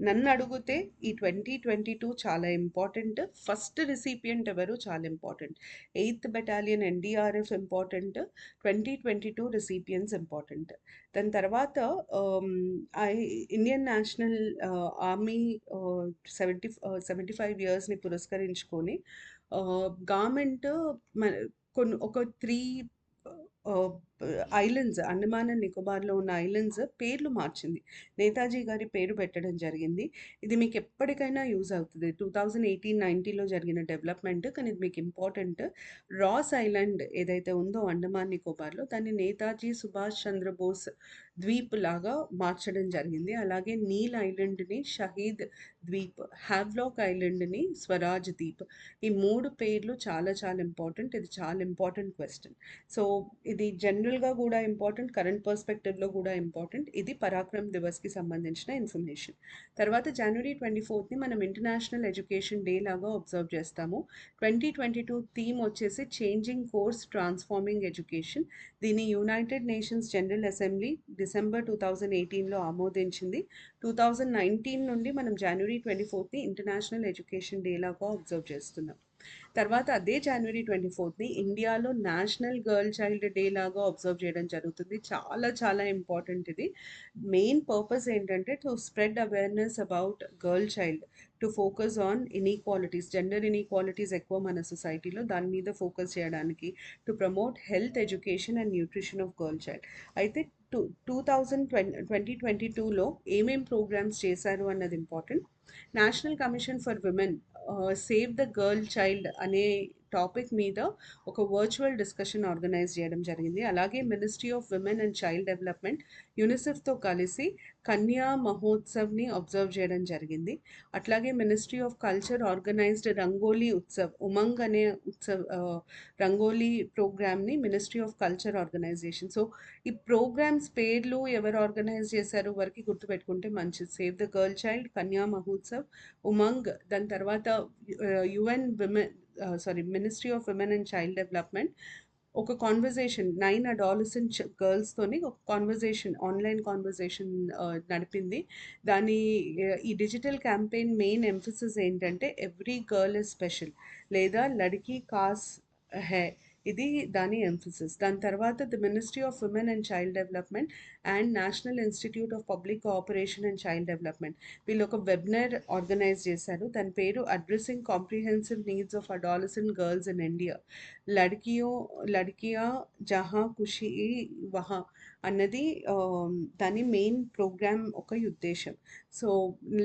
[SPEAKER 1] నన్ను అడిగితే ఈ 2022 చాలా ఇంపార్టెంట్. ఫస్ట్ రిసిపియంట్ ఎవరు చాలా important. 8th battalion NDRF important, 2022 recipients important. దాని తర్వాత ఇండియన్ నేషనల్ ఆర్మీ 75 ఇయర్స్ని పురస్కరించుకొని గవర్నమెంట్ ఒక 3 ఐలాండ్స్, అండమాన్ అండ్ నికోబార్లో ఉన్న ఐలాండ్స్ పేర్లు మార్చింది. నేతాజీ గారి పేరు పెట్టడం జరిగింది. ఇది మీకు ఎప్పటికైనా యూజ్ అవుతుంది. 2018-19లో జరిగిన డెవలప్మెంట్, కానీ ఇది మీకు ఇంపార్టెంట్. రాస్ ఐలాండ్ ఏదైతే ఉందో అండమాన్ నికోబార్లో, దాన్ని నేతాజీ సుభాష్ చంద్రబోస్ ద్వీప్ లాగా మార్చడం జరిగింది. అలాగే నీల్ ఐలాండ్‌ని షహీద్ ద్వీప్, హావ్లాక్ ఐలాండ్‌ని స్వరాజ్ ద్వీప్. ఈ 3 పేర్లు చాలా చాలా ఇంపార్టెంట్. ఇది చాలా ఇంపార్టెంట్ క్వెషన్. సో, ఇది జనరల్‌గా గూడా ఇంపార్టెంట్, కరెంట్ పర్స్పెక్టివ్‌లో గూడా ఇంపార్టెంట్. ఇది పరాక్రమ్ దివస్‌కి సంబంధించిన ఇన్ఫర్మేషన్. తర్వాత జనవరి 24ని మనం ఇంటర్నేషనల్ ఎడ్యుకేషన్ డే లాగా అబ్జర్వ్ చేస్తాము. 2022 థీమ్ వచ్చేసి చేంజింగ్ కోర్స్ ట్రాన్స్ఫార్మింగ్ ఎడ్యుకేషన్. దీన్ని United Nations General Assembly December 2018లో ఆమోదించింది. 2019 నుండి మనం జనవరి 24ని ఇంటర్నేషనల్ ఎడ్యుకేషన్ డే లాగా అబ్జర్వ్ చేస్తున్నాం. తర్వాత అదే జనవరి 24ని ఇండియాలో నేషనల్ గర్ల్ చైల్డ్ డే లాగా అబ్జర్వ్ చేయడం జరుగుతుంది. చాలా చాలా ఇంపార్టెంట్ ఇది. మెయిన్ పర్పస్ ఏంటంటే to spread awareness about girl child, to focus on inequalities, gender inequalities ఎక్కువ మన సొసైటీలో, దాని మీద ఫోకస్ చేయడానికి, to promote health education and nutrition of girl child. అయితే 2022లో ఏమేం ప్రోగ్రామ్స్ చేశారు అన్నది important. National commission for women save the girl child అనే టాపిక్ మీద ఒక వర్చువల్ డిస్కషన్ ఆర్గనైజ్ చేయడం జరిగింది. అలాగే ministry of women and child development యూనిసెఫ్తో కలిసి కన్యా మహోత్సవ్ని అబ్జర్వ్ చేయడం జరిగింది. అట్లాగే ministry of culture organised Rangoli Utsav, Umang అనే రంగోలీ ప్రోగ్రామ్ని ministry of culture organisation. So ఈ ప్రోగ్రామ్స్ పేర్లు ఎవరు ఆర్గనైజ్ చేశారు వరకు గుర్తుపెట్టుకుంటే మంచిది. సేవ్ ద గర్ల్ చైల్డ్, కన్యా మహోత్సవ్, ఉమంగ్, దాని తర్వాత UN women ministry of women and child development ఒక కాన్వర్జేషన్ 9 అడాలసెంట్ గర్ల్స్తోని ఒక కాన్వర్జేషన్, ఆన్లైన్ కాన్వర్జేషన్ నడిపింది. దాని ఈ డిజిటల్ క్యాంపెయిన్ మెయిన్ ఎంఫసిస్ ఏంటంటే ఎవ్రీ గర్ల్ ఇస్ స్పెషల్ లేదా లడ్కీ కాస్ హై, ఇది దాని ఎంఫసిస్. దాని తర్వాత the ministry of women and child development and national institute of public cooperation and child development వీళ్ళు ఒక వెబినార్ ఆర్గనైజ్ చేశారు. దాని పేరు addressing comprehensive needs of adolescent girls in India, లడ్కియో లడ్కియా జహా ఖుషీ వహా అన్నది దాని మెయిన్ ప్రోగ్రామ్ ఒక ఉద్దేశం. సో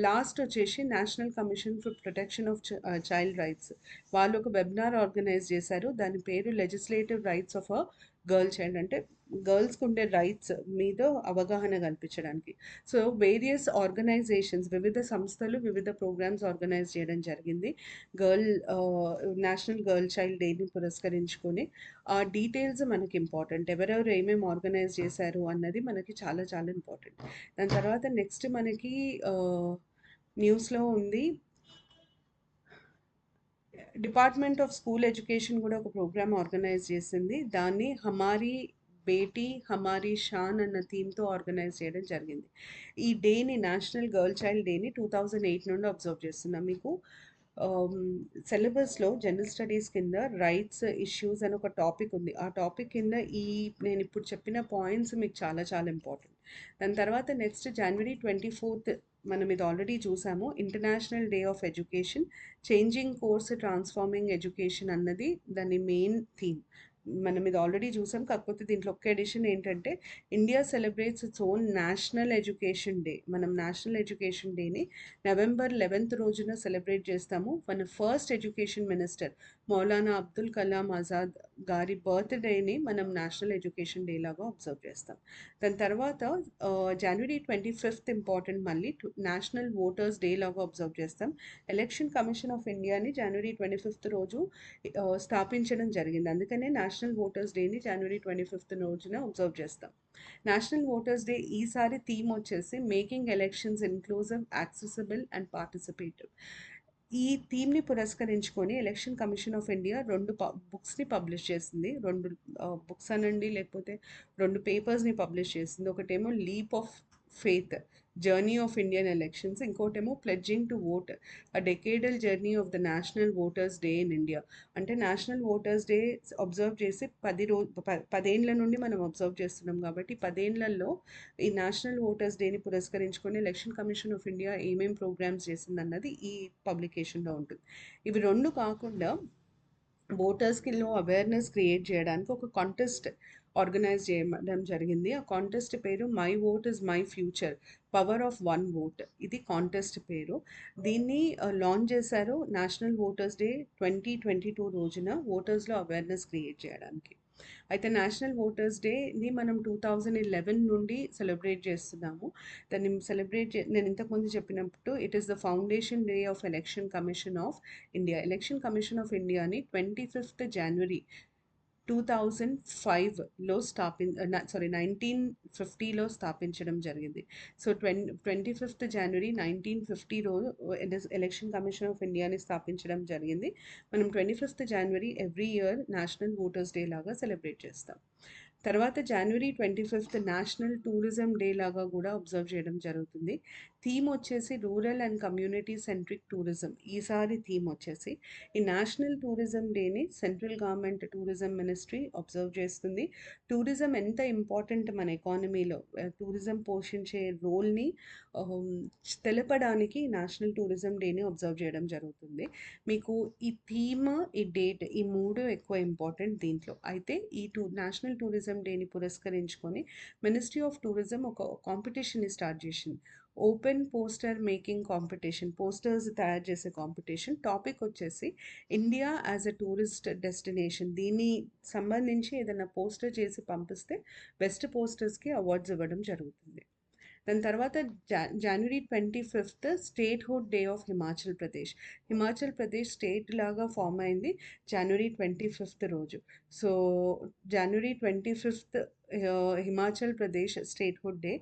[SPEAKER 1] లాస్ట్ వచ్చేసి national commission for protection of child rights, వాళ్ళు ఒక వెబినార్ ఆర్గనైజ్ చేశారు. దాని పేరు legislative rights of a girl child, అంటే గర్ల్స్కి ఉండే రైట్స్ మీద అవగాహన కల్పించడానికి. సో వేరియస్ ఆర్గనైజేషన్స్, వివిధ సంస్థలు వివిధ ప్రోగ్రామ్స్ ఆర్గనైజ్ చేయడం జరిగింది గర్ల్ నేషనల్ గర్ల్ చైల్డ్ డేని పురస్కరించుకొని. ఆ డీటెయిల్స్ మనకి ఇంపార్టెంట్, ఎవరెవరు ఏమేమి ఆర్గనైజ్ చేశారు అన్నది మనకి చాలా చాలా ఇంపార్టెంట్. దాని తర్వాత నెక్స్ట్ మనకి న్యూస్లో ఉంది డిపార్ట్మెంట్ ఆఫ్ స్కూల్ ఎడ్యుకేషన్ కూడా ఒక ప్రోగ్రామ్ ఆర్గనైజ్ చేసింది. దాన్ని హమారీ బేటీ హమారీ షాన్ అన్న థీమ్తో ఆర్గనైజ్ చేయడం జరిగింది. ఈ డేని, నేషనల్ గర్ల్ చైల్డ్ డేని 2008 నుండి అబ్జర్వ్ చేస్తున్నాం. మీకు సిలబస్లో జనరల్ స్టడీస్ కింద రైట్స్ ఇష్యూస్ అని ఒక టాపిక్ ఉంది. ఆ టాపిక్ కింద నేను ఇప్పుడు చెప్పిన పాయింట్స్ మీకు చాలా చాలా ఇంపార్టెంట్. దాని తర్వాత నెక్స్ట్ జనవరి 24 మనం ఇది ఆల్రెడీ చూసాము, international day of education, changing course transforming education అన్నది దాని మెయిన్ థీమ్. మనం ఇది ఆల్రెడీ చూసాం, కాకపోతే దీంట్లో ఒక్క ఎడిషన్ ఏంటంటే India celebrates its own national education day. మనం నేషనల్ ఎడ్యుకేషన్ డేని నవంబర్ 11 రోజున సెలబ్రేట్ చేస్తాము. మన first education minister Maulana Abdul Kalam Azad గారి బర్త్డేని మనం నేషనల్ ఎడ్యుకేషన్ డే లాగా అబ్జర్వ్ చేస్తాం. దాని తర్వాత జనవరి 25 ఇంపార్టెంట్, మళ్ళీ నేషనల్ ఓటర్స్ డే లాగా అబ్జర్వ్ చేస్తాం. ఎలక్షన్ కమిషన్ ఆఫ్ ఇండియాని జనవరి 25 రోజు స్థాపించడం జరిగింది. అందుకనే నేషనల్ ఓటర్స్ డేని జనవరి 25 రోజున అబ్జర్వ్ చేస్తాం. నేషనల్ ఓటర్స్ డే ఈసారి థీమ్ వచ్చేసి making elections inclusive, accessible and participative. ఈ థీమ్ని పురస్కరించుకొని ఎలక్షన్ కమిషన్ ఆఫ్ ఇండియా రెండు బుక్స్ని పబ్లిష్ చేసింది. రెండు బుక్స్ అనండి లేకపోతే రెండు పేపర్స్ని పబ్లిష్ చేసింది. ఒకటేమో leap of faith, journey of Indian elections, ఇంకోటేమో pledging to vote, a decadal journey of the national voters day in India. అంటే నేషనల్ ఓటర్స్ డే అబ్జర్వ్ చేసి 10 నుండి మనం అబ్జర్వ్ చేస్తున్నాం కాబట్టి 10 ఈ నేషనల్ ఓటర్స్ డేని పురస్కరించుకొని ఎలక్షన్ కమిషన్ ఆఫ్ ఇండియా ఏమేం ప్రోగ్రామ్స్ చేసిందన్నది ఈ పబ్లికేషన్లో ఉంటుంది. ఇవి రెండు కాకుండా ఓటర్స్కిలో అవేర్నెస్ క్రియేట్ చేయడానికి ఒక కాంటెస్ట్ ఆర్గనైజ్ చేయడం జరిగింది. ఆ కాంటెస్ట్ పేరు my vote is my future, power of one vote, ఇది కాంటెస్ట్ పేరు. దీన్ని లాంచ్ చేశారు నేషనల్ ఓటర్స్ డే 2022 రోజున ఓటర్స్లో అవేర్నెస్ క్రియేట్ చేయడానికి. అయితే నేషనల్ ఓటర్స్ డేని మనం 2011 నుండి సెలబ్రేట్ చేస్తున్నాము. దాన్ని నేను ఇంతకుముందు చెప్పినట్టు it is the foundation day of election commission of India. Election commission of ఇండియాని 25th జనవరి 2005లో 1950లో స్థాపించడం జరిగింది. సో 25th జనవరి 1950 రోజు ఎలక్షన్ కమిషన్ ఆఫ్ ఇండియాని స్థాపించడం జరిగింది. మనం 25th January every year national voters day లాగా సెలబ్రేట్ చేస్తాం. తర్వాత January 25th national tourism day లాగా కూడా అబ్జర్వ్ చేయడం జరుగుతుంది. థీమ్ వచ్చేసి rural and community centric tourism. ఈసారి థీమ్ వచ్చేసి ఈ నేషనల్ టూరిజం డేని central government tourism ministry observe చేస్తుంది. టూరిజం ఎంత ఇంపార్టెంట్ మన ఎకానమీలో, టూరిజం పోషించే రోల్ని తెలపడానికి నేషనల్ టూరిజం డేని అబ్జర్వ్ చేయడం జరుగుతుంది. మీకు ఈ థీమ్, ఈ డేట్, ఈ మూడు ఎక్కువ ఇంపార్టెంట్ దీంట్లో. అయితే ఈ నేషనల్ టూరిజం డేని పురస్కరించుకొని మినిస్ట్రీ ఆఫ్ టూరిజం ఒక కాంపిటీషన్ని స్టార్ట్ చేసింది. Open poster making competition, posters తయారు చేసే కాంపిటీషన్. టాపిక్ వచ్చేసి India as a tourist destination. దీన్ని సంబంధించి ఏదైనా పోస్టర్ చేసి పంపిస్తే బెస్ట్ పోస్టర్స్కి అవార్డ్స్ ఇవ్వడం జరుగుతుంది. దాని తర్వాత January 25th statehood day of Himachal Pradesh. Himachal Pradesh state లాగా ఫామ్ అయింది జనవరి 25th రోజు. So January 25th Himachal Pradesh statehood day.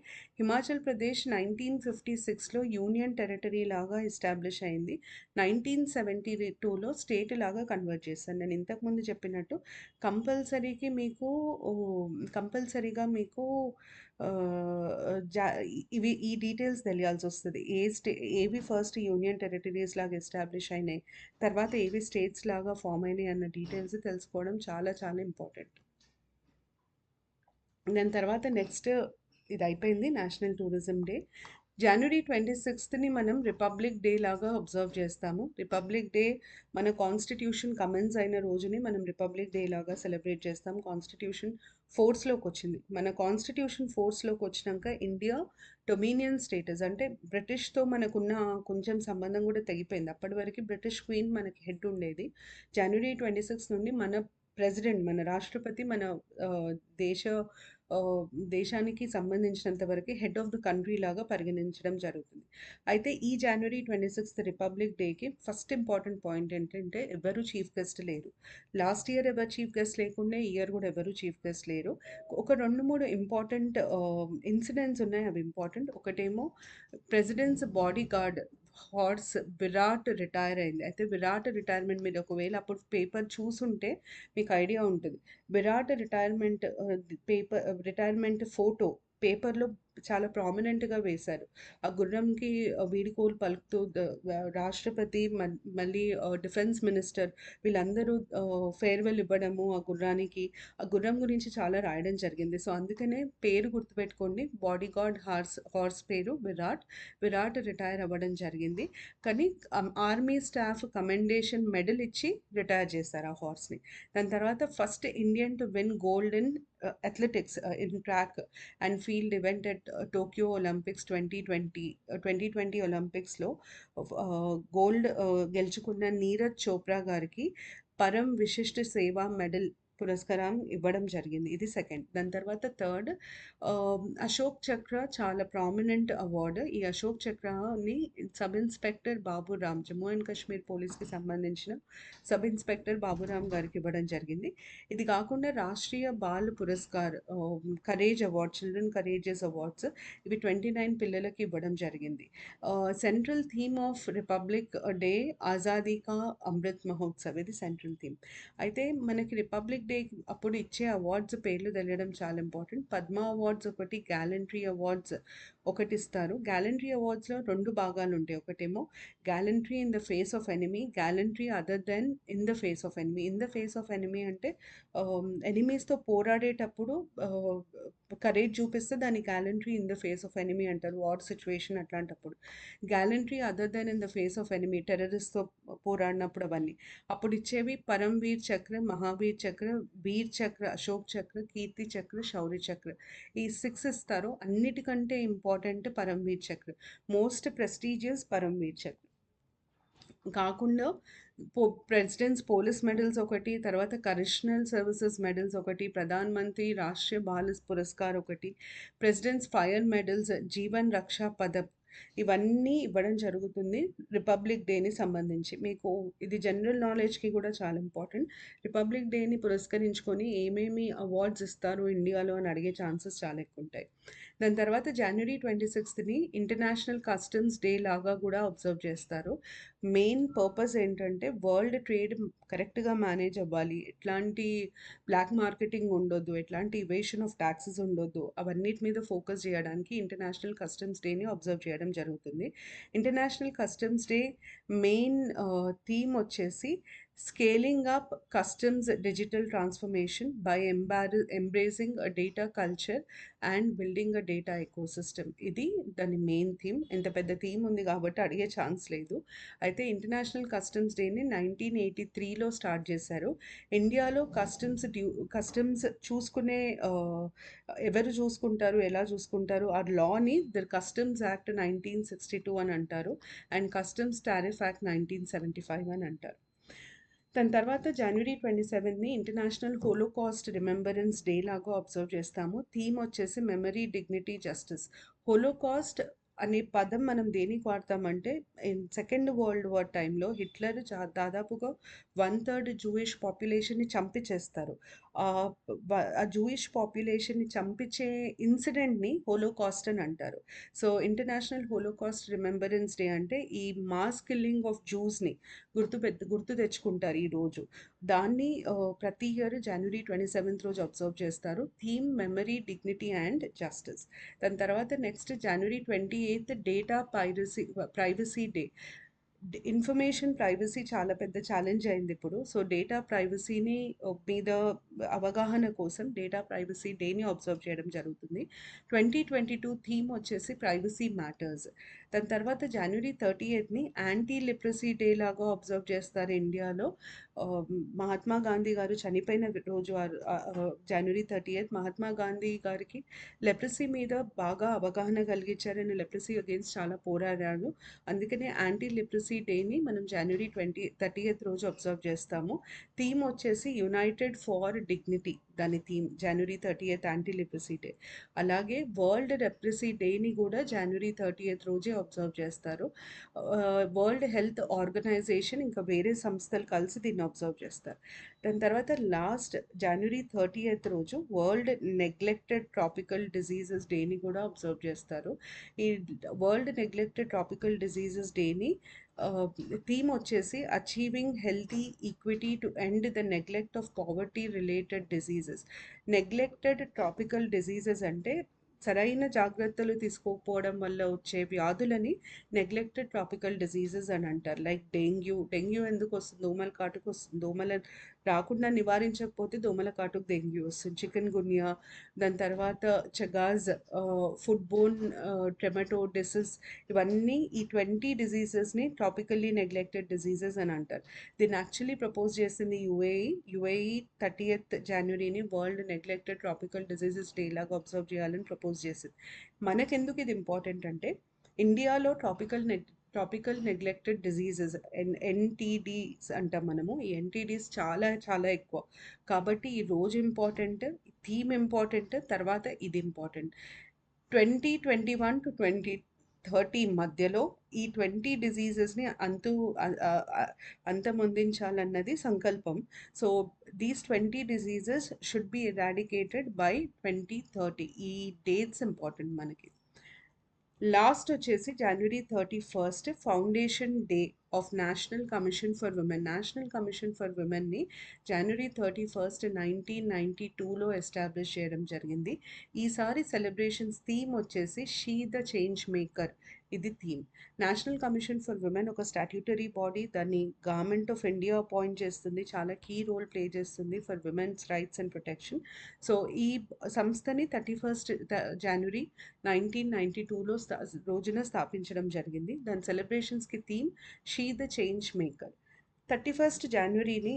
[SPEAKER 1] Himachal Pradesh 1956లో యూనియన్ టెరిటరీ లాగా ఎస్టాబ్లిష్ అయింది. 1972లో స్టేట్ లాగా కన్వర్ట్ చేశాను. నేను ఇంతకుముందు చెప్పినట్టు కంపల్సరీగా మీకు ఈ డీటెయిల్స్ తెలియాల్సి వస్తుంది. ఏవి ఫస్ట్ యూనియన్ టెరిటరీస్ లాగా ఎస్టాబ్లిష్ అయినాయి, తర్వాత ఏవి స్టేట్స్ లాగా ఫామ్ అయినాయి అన్న డీటెయిల్స్ తెలుసుకోవడం చాలా చాలా ఇంపార్టెంట్. దాని తర్వాత నెక్స్ట్ ఇది అయిపోయింది నేషనల్ టూరిజం డే. జనవరి 26th మనం రిపబ్లిక్ డే లాగా అబ్జర్వ్ చేస్తాము. రిపబ్లిక్ డే మన కాన్స్టిట్యూషన్ కమెన్స్ అయిన రోజుని మనం రిపబ్లిక్ డే లాగా సెలబ్రేట్ చేస్తాం. కాన్స్టిట్యూషన్ ఫోర్స్లోకి వచ్చింది. మన కాన్స్టిట్యూషన్ ఫోర్స్లోకి వచ్చినాక ఇండియా డొమినియన్ స్టేటస్, అంటే బ్రిటిష్తో మనకున్న కొంచెం సంబంధం కూడా తెగిపోయింది. అప్పటి వరకు బ్రిటిష్ క్వీన్ మనకి హెడ్ ఉండేది. జనవరి 26 నుండి మన ప్రెసిడెంట్, మన రాష్ట్రపతి మన దేశ దేశానికి సంబంధించినంత వరకు హెడ్ ఆఫ్ ద కంట్రీ లాగా పరిగణించడం జరుగుతుంది. అయితే ఈ జనవరి 26th రిపబ్లిక్ డేకి ఫస్ట్ ఇంపార్టెంట్ పాయింట్ ఏంటంటే ఎవరు చీఫ్ గెస్ట్ లేరు. లాస్ట్ ఇయర్ ఎవరు చీఫ్ గెస్ట్ లేకుండా ఈ ఇయర్ కూడా ఎవరు చీఫ్ గెస్ట్ లేరు. ఒక 2-3 ఇంపార్టెంట్ ఇన్సిడెంట్స్ ఉన్నాయి, అవి ఇంపార్టెంట్. ఒకటేమో president's bodyguard horse Virat retire అయింది. అయితే విరాట్ రిటైర్మెంట్ మీద ఒకవేళ అప్పుడు పేపర్ చూసుంటే మీకు ఐడియా ఉంటుంది. విరాట్ రిటైర్మెంట్ ఫోటో పేపర్లో చాలా ప్రామినెంట్గా వేశారు. ఆ గుర్రంకి వీడ్కోలు పలుకుతూ రాష్ట్రపతి మళ్ళీ డిఫెన్స్ మినిస్టర్ వీళ్ళందరూ ఫేర్వెల్ ఇవ్వడము ఆ గుర్రానికి. ఆ గుర్రం గురించి చాలా రాయడం జరిగింది. సో అందుకనే పేరు గుర్తుపెట్టుకోండి, బాడీ గార్డ్ హార్స్ పేరు విరాట్ రిటైర్ అవ్వడం జరిగింది. కానీ ఆర్మీ స్టాఫ్ కమెండేషన్ మెడల్ ఇచ్చి రిటైర్ చేశారు ఆ హార్స్ని. దాని తర్వాత first Indian to win gold in athletics in track and field event at Tokyo Olympics 2020 ఒలింపిక్స్లో గోల్డ్ గెలుచుకున్న నీరజ్ చోప్రా గారికి పరం విశిష్ట సేవా మెడల్ పురస్కారం ఇవ్వడం జరిగింది. ఇది సెకండ్. దాని తర్వాత థర్డ్ అశోక్ చక్ర, చాలా ప్రామినెంట్ అవార్డు. ఈ అశోక్ చక్రని sub inspector Baburam, Jammu and Kashmir పోలీస్కి సంబంధించిన సబ్ ఇన్స్పెక్టర్ బాబురామ్ గారికి ఇవ్వడం జరిగింది. ఇది కాకుండా Rashtriya Bal Puraskar, courage award, children courages awards, ఇవి 29 పిల్లలకి ఇవ్వడం జరిగింది. Central theme of Republic Day Azadi ka Amrit Mahotsav, ఇది సెంట్రల్ థీమ్. అయితే మనకి రిపబ్లిక్ డే అప్పుడు ఇచ్చే అవార్డ్స్ పేర్లు తెలియడం చాలా ఇంపార్టెంట్. పద్మ అవార్డ్స్ ఒకటి, గ్యాలంట్రీ అవార్డ్స్ ఒకటి ఇస్తారు. గ్యాలంట్రీ అవార్డ్స్లో 2 భాగాలు ఉంటాయి. ఒకటేమో gallantry in the face of enemy, gallantry other than in the face of enemy. In the face of enemy అంటే ఎనిమీస్తో పోరాడేటప్పుడు కరేజ్ చూపిస్తే దాన్ని gallantry in the face of enemy అంటారు, వార్ సిచ్యువేషన్ అట్లాంటప్పుడు. Gallantry other than in the face of enemy, టెర్రరిస్ట్తో పోరాడినప్పుడు అవన్నీ. అప్పుడు ఇచ్చేవి పరమ్వీర్ చక్ర, మహావీర్ చక్ర, వీర్ చక్ర, అశోక్ చక్ర, కీర్తి చక్ర, శౌర్య చక్ర. ఈ 6 ఇస్తారు. అన్నిటికంటే ఇంపార్టెంట్ పరమ్వీర్ చక్ర, మోస్ట్ ప్రెస్టీజియస్ పరమ్వీర్ చక్ర. కాకుండా ప్రెసిడెంట్స్ పోలీస్ మెడల్స్ ఒకటి, తర్వాత కరెక్షనల్ సర్వీసెస్ మెడల్స్ ఒకటి, ప్రధాన్ మంత్రి రాష్ట్రీయ బాల పురస్కార్ ఒకటి, ప్రెసిడెంట్స్ ఫైర్ మెడల్స్, జీవన్ రక్షా పదక్ ఇవన్నీ ఇవ్వడం జరుగుతుంది రిపబ్లిక్ డేని సంబంధించి. మీకు ఇది జనరల్ నాలెడ్జ్కి కూడా చాలా ఇంపార్టెంట్. రిపబ్లిక్ డేని పురస్కరించుకొని ఏమేమి అవార్డ్స్ ఇస్తారు ఇండియాలో అని అడిగే ఛాన్సెస్ చాలా ఎక్కువ ఉంటాయి. దాని తర్వాత జనవరి 26ని ఇంటర్నేషనల్ కస్టమ్స్ డే లాగా కూడా అబ్జర్వ్ చేస్తారు. మెయిన్ పర్పస్ ఏంటంటే వరల్డ్ ట్రేడ్ కరెక్ట్గా మేనేజ్ అవ్వాలి, ఎట్లాంటి బ్లాక్ మార్కెటింగ్ ఉండొద్దు, ఎట్లాంటి ఇవేషన్ ఆఫ్ ట్యాక్సెస్ ఉండొద్దు, అవన్నిటి మీద ఫోకస్ చేయడానికి ఇంటర్నేషనల్ కస్టమ్స్ డేని అబ్జర్వ్ చేయడం జరుగుతుంది. International customs day main theme వచ్చేసి scaling up customs digital transformation by embracing a data culture and building a data ecosystem. ఇది దాని మెయిన్ థీమ్. ఇంత పెద్ద థీమ్ ఉంది కాబట్టి అడిగే ఛాన్స్ లేదు. అయితే ఇంటర్నేషనల్ కస్టమ్స్ డేని 1983లో స్టార్ట్ చేశారు. ఇండియాలో కస్టమ్స్ చూసుకునే ఎవరు చూసుకుంటారు, ఎలా చూసుకుంటారు, ఆ లాని ద కస్టమ్స్ యాక్ట్ 1962 అని అంటారు, అండ్ కస్టమ్స్ టారిఫ్ యాక్ట్ 1975 అని అంటారు. దాని తర్వాత జనవరి 27ని ఇంటర్నేషనల్ హోలోకాస్ట్ రిమెంబరెన్స్ డే లాగా అబ్జర్వ్ చేస్తాము. థీమ్ వచ్చేసి మెమరీ, డిగ్నిటీ, జస్టిస్. హోలోకాస్ట్ అనే పదం మనం దేనికి వాడతామంటే సెకండ్ వరల్డ్ వార్ టైంలో హిట్లర్ దాదాపుగా 1/3 జూయిష్ పాపులేషన్ని చంపించేస్తారు. ఆ ఆ జూయిష్ పాపులేషన్ని చంపించే ఇన్సిడెంట్ని హోలోకాస్ట్ అని అంటారు. So international Holocaust remembrance day అంటే ఈ మాస్ కిల్లింగ్ ఆఫ్ జూస్ని గుర్తు తెచ్చుకుంటారు ఈరోజు. దాన్ని ప్రతి ఇయర్ జనవరి 27th రోజు అబ్జర్వ్ చేస్తారు. Theme memory, dignity and justice. దాని తర్వాత నెక్స్ట్ జనవరి 28 data privacy day. Information privacy చాలా పెద్ద ఛాలెంజ్ అయింది ఇప్పుడు. సో డేటా ప్రైవసీని మీద అవగాహన కోసం డేటా ప్రైవసీ డేని అబ్జర్వ్ చేయడం జరుగుతుంది. 2022 థీమ్ వచ్చేసి ప్రైవసీ మ్యాటర్స్. దాని తర్వాత జనవరి 30ని యాంటీ లిప్రసీ డే లాగా అబ్జర్వ్ చేస్తారు ఇండియాలో. మహాత్మా గాంధీ గారు చనిపోయిన రోజు జనవరి 30 మహాత్మా గాంధీ గారికి లెప్రసీ మీద బాగా అవగాహన కలిగించారని, లెప్రసీ అగేన్స్ట్ చాలా పోరాడారు. అందుకనే యాంటీ లిప్రసీ డేని మనం జనవరి 30 రోజు అబ్జర్వ్ చేస్తాము. థీమ్ వచ్చేసి యునైటెడ్ ఫార్ డిగ్నిటీ, దాని థీమ్ జనవరి 30 యాంటీ లిప్రసీ డే. అలాగే వరల్డ్ లెప్రసీ డేని కూడా జనవరి 30 రోజే అబ్జర్వ్ చేస్తారు. వరల్డ్ హెల్త్ ఆర్గనైజేషన్ ఇంకా వేరే సంస్థలు కలిసి దీన్ని అబ్జర్వ్ చేస్తారు. దాని తర్వాత లాస్ట్ జనవరి 30 రోజు వరల్డ్ నెగ్లెక్టెడ్ ట్రాపికల్ డిజీజెస్ డేని కూడా అబ్జర్వ్ చేస్తారు. ఈ వరల్డ్ నెగ్లెక్టెడ్ ట్రాపికల్ డిజీజెస్ డేని థీమ్ వచ్చేసి achieving healthy equity to end the neglect of poverty related diseases. Neglected tropical diseases అంటే సరైన జాగ్రత్తలు తీసుకోకపోవడం వల్ల వచ్చే వ్యాధులని నెగ్లెక్టెడ్ ట్రాపికల్ డిజీజెస్ అని అంటారు. లైక్ డెంగ్యూ ఎందుకు వస్తుంది? దోమల కాటుకు వస్తుంది. దోమల రాకుండా నివారించకపోతే దోమల కాటుకు డెంగ్యూ వస్తుంది. చికెన్ గున్యా, దాని తర్వాత చగాజ్, ఫుడ్ బోన్ ట్రెమటోడిసిస్, ఇవన్నీ ఈ 20 డిజీజెస్ని ట్రాపికల్లీ నెగ్లెక్టెడ్ డిజీజెస్ అని అంటారు. దీన్ని యాక్చువల్లీ ప్రపోజ్ చేసింది యుఏఈ 30th జనవరిని world neglected tropical diseases day లాగా అబ్జర్వ్ చేయాలని ప్రపోజ్ చేసింది. మనకెందుకు ఇది ఇంపార్టెంట్ అంటే ఇండియాలో ట్రాపికల్ నెగ్లెక్టెడ్ డిజీజెస్ ఎన్టీడీస్ అంటాం మనము. ఈ ఎన్టీడీస్ చాలా చాలా ఎక్కువ. కాబట్టి ఈ రోజు ఇంపార్టెంట్, థీమ్ ఇంపార్టెంట్, తర్వాత ఇది ఇంపార్టెంట్. 2021 to 2030 మధ్యలో ఈ 20 డిజీజెస్ని అంతమొందించాలన్నది సంకల్పం. So these 20 diseases should be eradicated by 2030. ఈ డేట్స్ ఇంపార్టెంట్ మనకి. లాస్ట్ వచ్చేసి జనవరి 31 foundation day of national commission for women. National commission for విమెన్ని జనవరి 31 1992లో ఎస్టాబ్లిష్ చేయడం జరిగింది. ఈసారి సెలబ్రేషన్స్ థీమ్ వచ్చేసి షీ ద చేంజ్ మేకర్. ఇది theme. National commission for women ఒక స్టాట్యూటరీ బాడీ. దాన్ని గవర్నమెంట్ ఆఫ్ ఇండియా అపాయింట్ చేస్తుంది. చాలా కీ రోల్ ప్లే చేస్తుంది for women's rights and protection. So ఈ సంస్థని 31 జనవరి 1992లో రోజున స్థాపించడం జరిగింది. దాని సెలబ్రేషన్స్కి theme she the change maker. 31 జనవరిని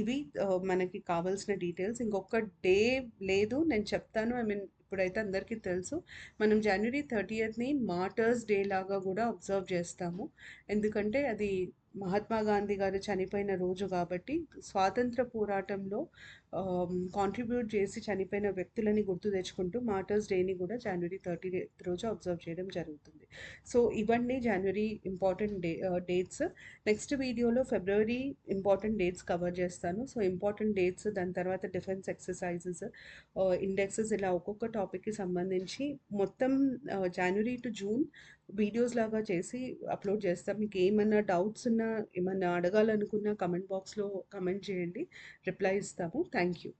[SPEAKER 1] ఇవి మనకి కావాల్సిన డీటెయిల్స్. ఇంకొక డే లేదు, నేను చెప్తాను. ఇప్పుడైతే అందరికీ తెలుసు. మనం జనవరి 30ని మార్టర్స్ డే లాగా కూడా అబ్జర్వ్ చేస్తాము. ఎందుకంటే అది మహాత్మా గాంధీ గారు చనిపోయిన రోజు కాబట్టి స్వాతంత్ర పోరాటంలో కాంట్రిబ్యూట్ చేసి చనిపోయిన వ్యక్తులని గుర్తు తెచ్చుకుంటూ మార్టర్స్ డేని కూడా జనవరి 30 రోజు అబ్జర్వ్ చేయడం జరుగుతుంది. సో ఇవన్నీ జనవరి ఇంపార్టెంట్ డేట్స్. నెక్స్ట్ వీడియోలో ఫిబ్రవరి ఇంపార్టెంట్ డేట్స్ కవర్ చేస్తాను. సో ఇంపార్టెంట్ డేట్స్, దాని తర్వాత డిఫెన్స్ ఎక్సర్సైజెస్, ఇండెక్సెస్, ఇలా ఒక్కొక్క టాపిక్కి సంబంధించి మొత్తం జనవరి టు జూన్ వీడియోస్ లాగా చేసి అప్లోడ్ చేస్తాం. మీకు ఏమన్నా డౌట్స్ ఉన్నా, ఏమన్నా అడగాలనుకున్నా కమెంట్ బాక్స్లో కమెంట్ చేయండి, రిప్లై ఇస్తాము. Thank you.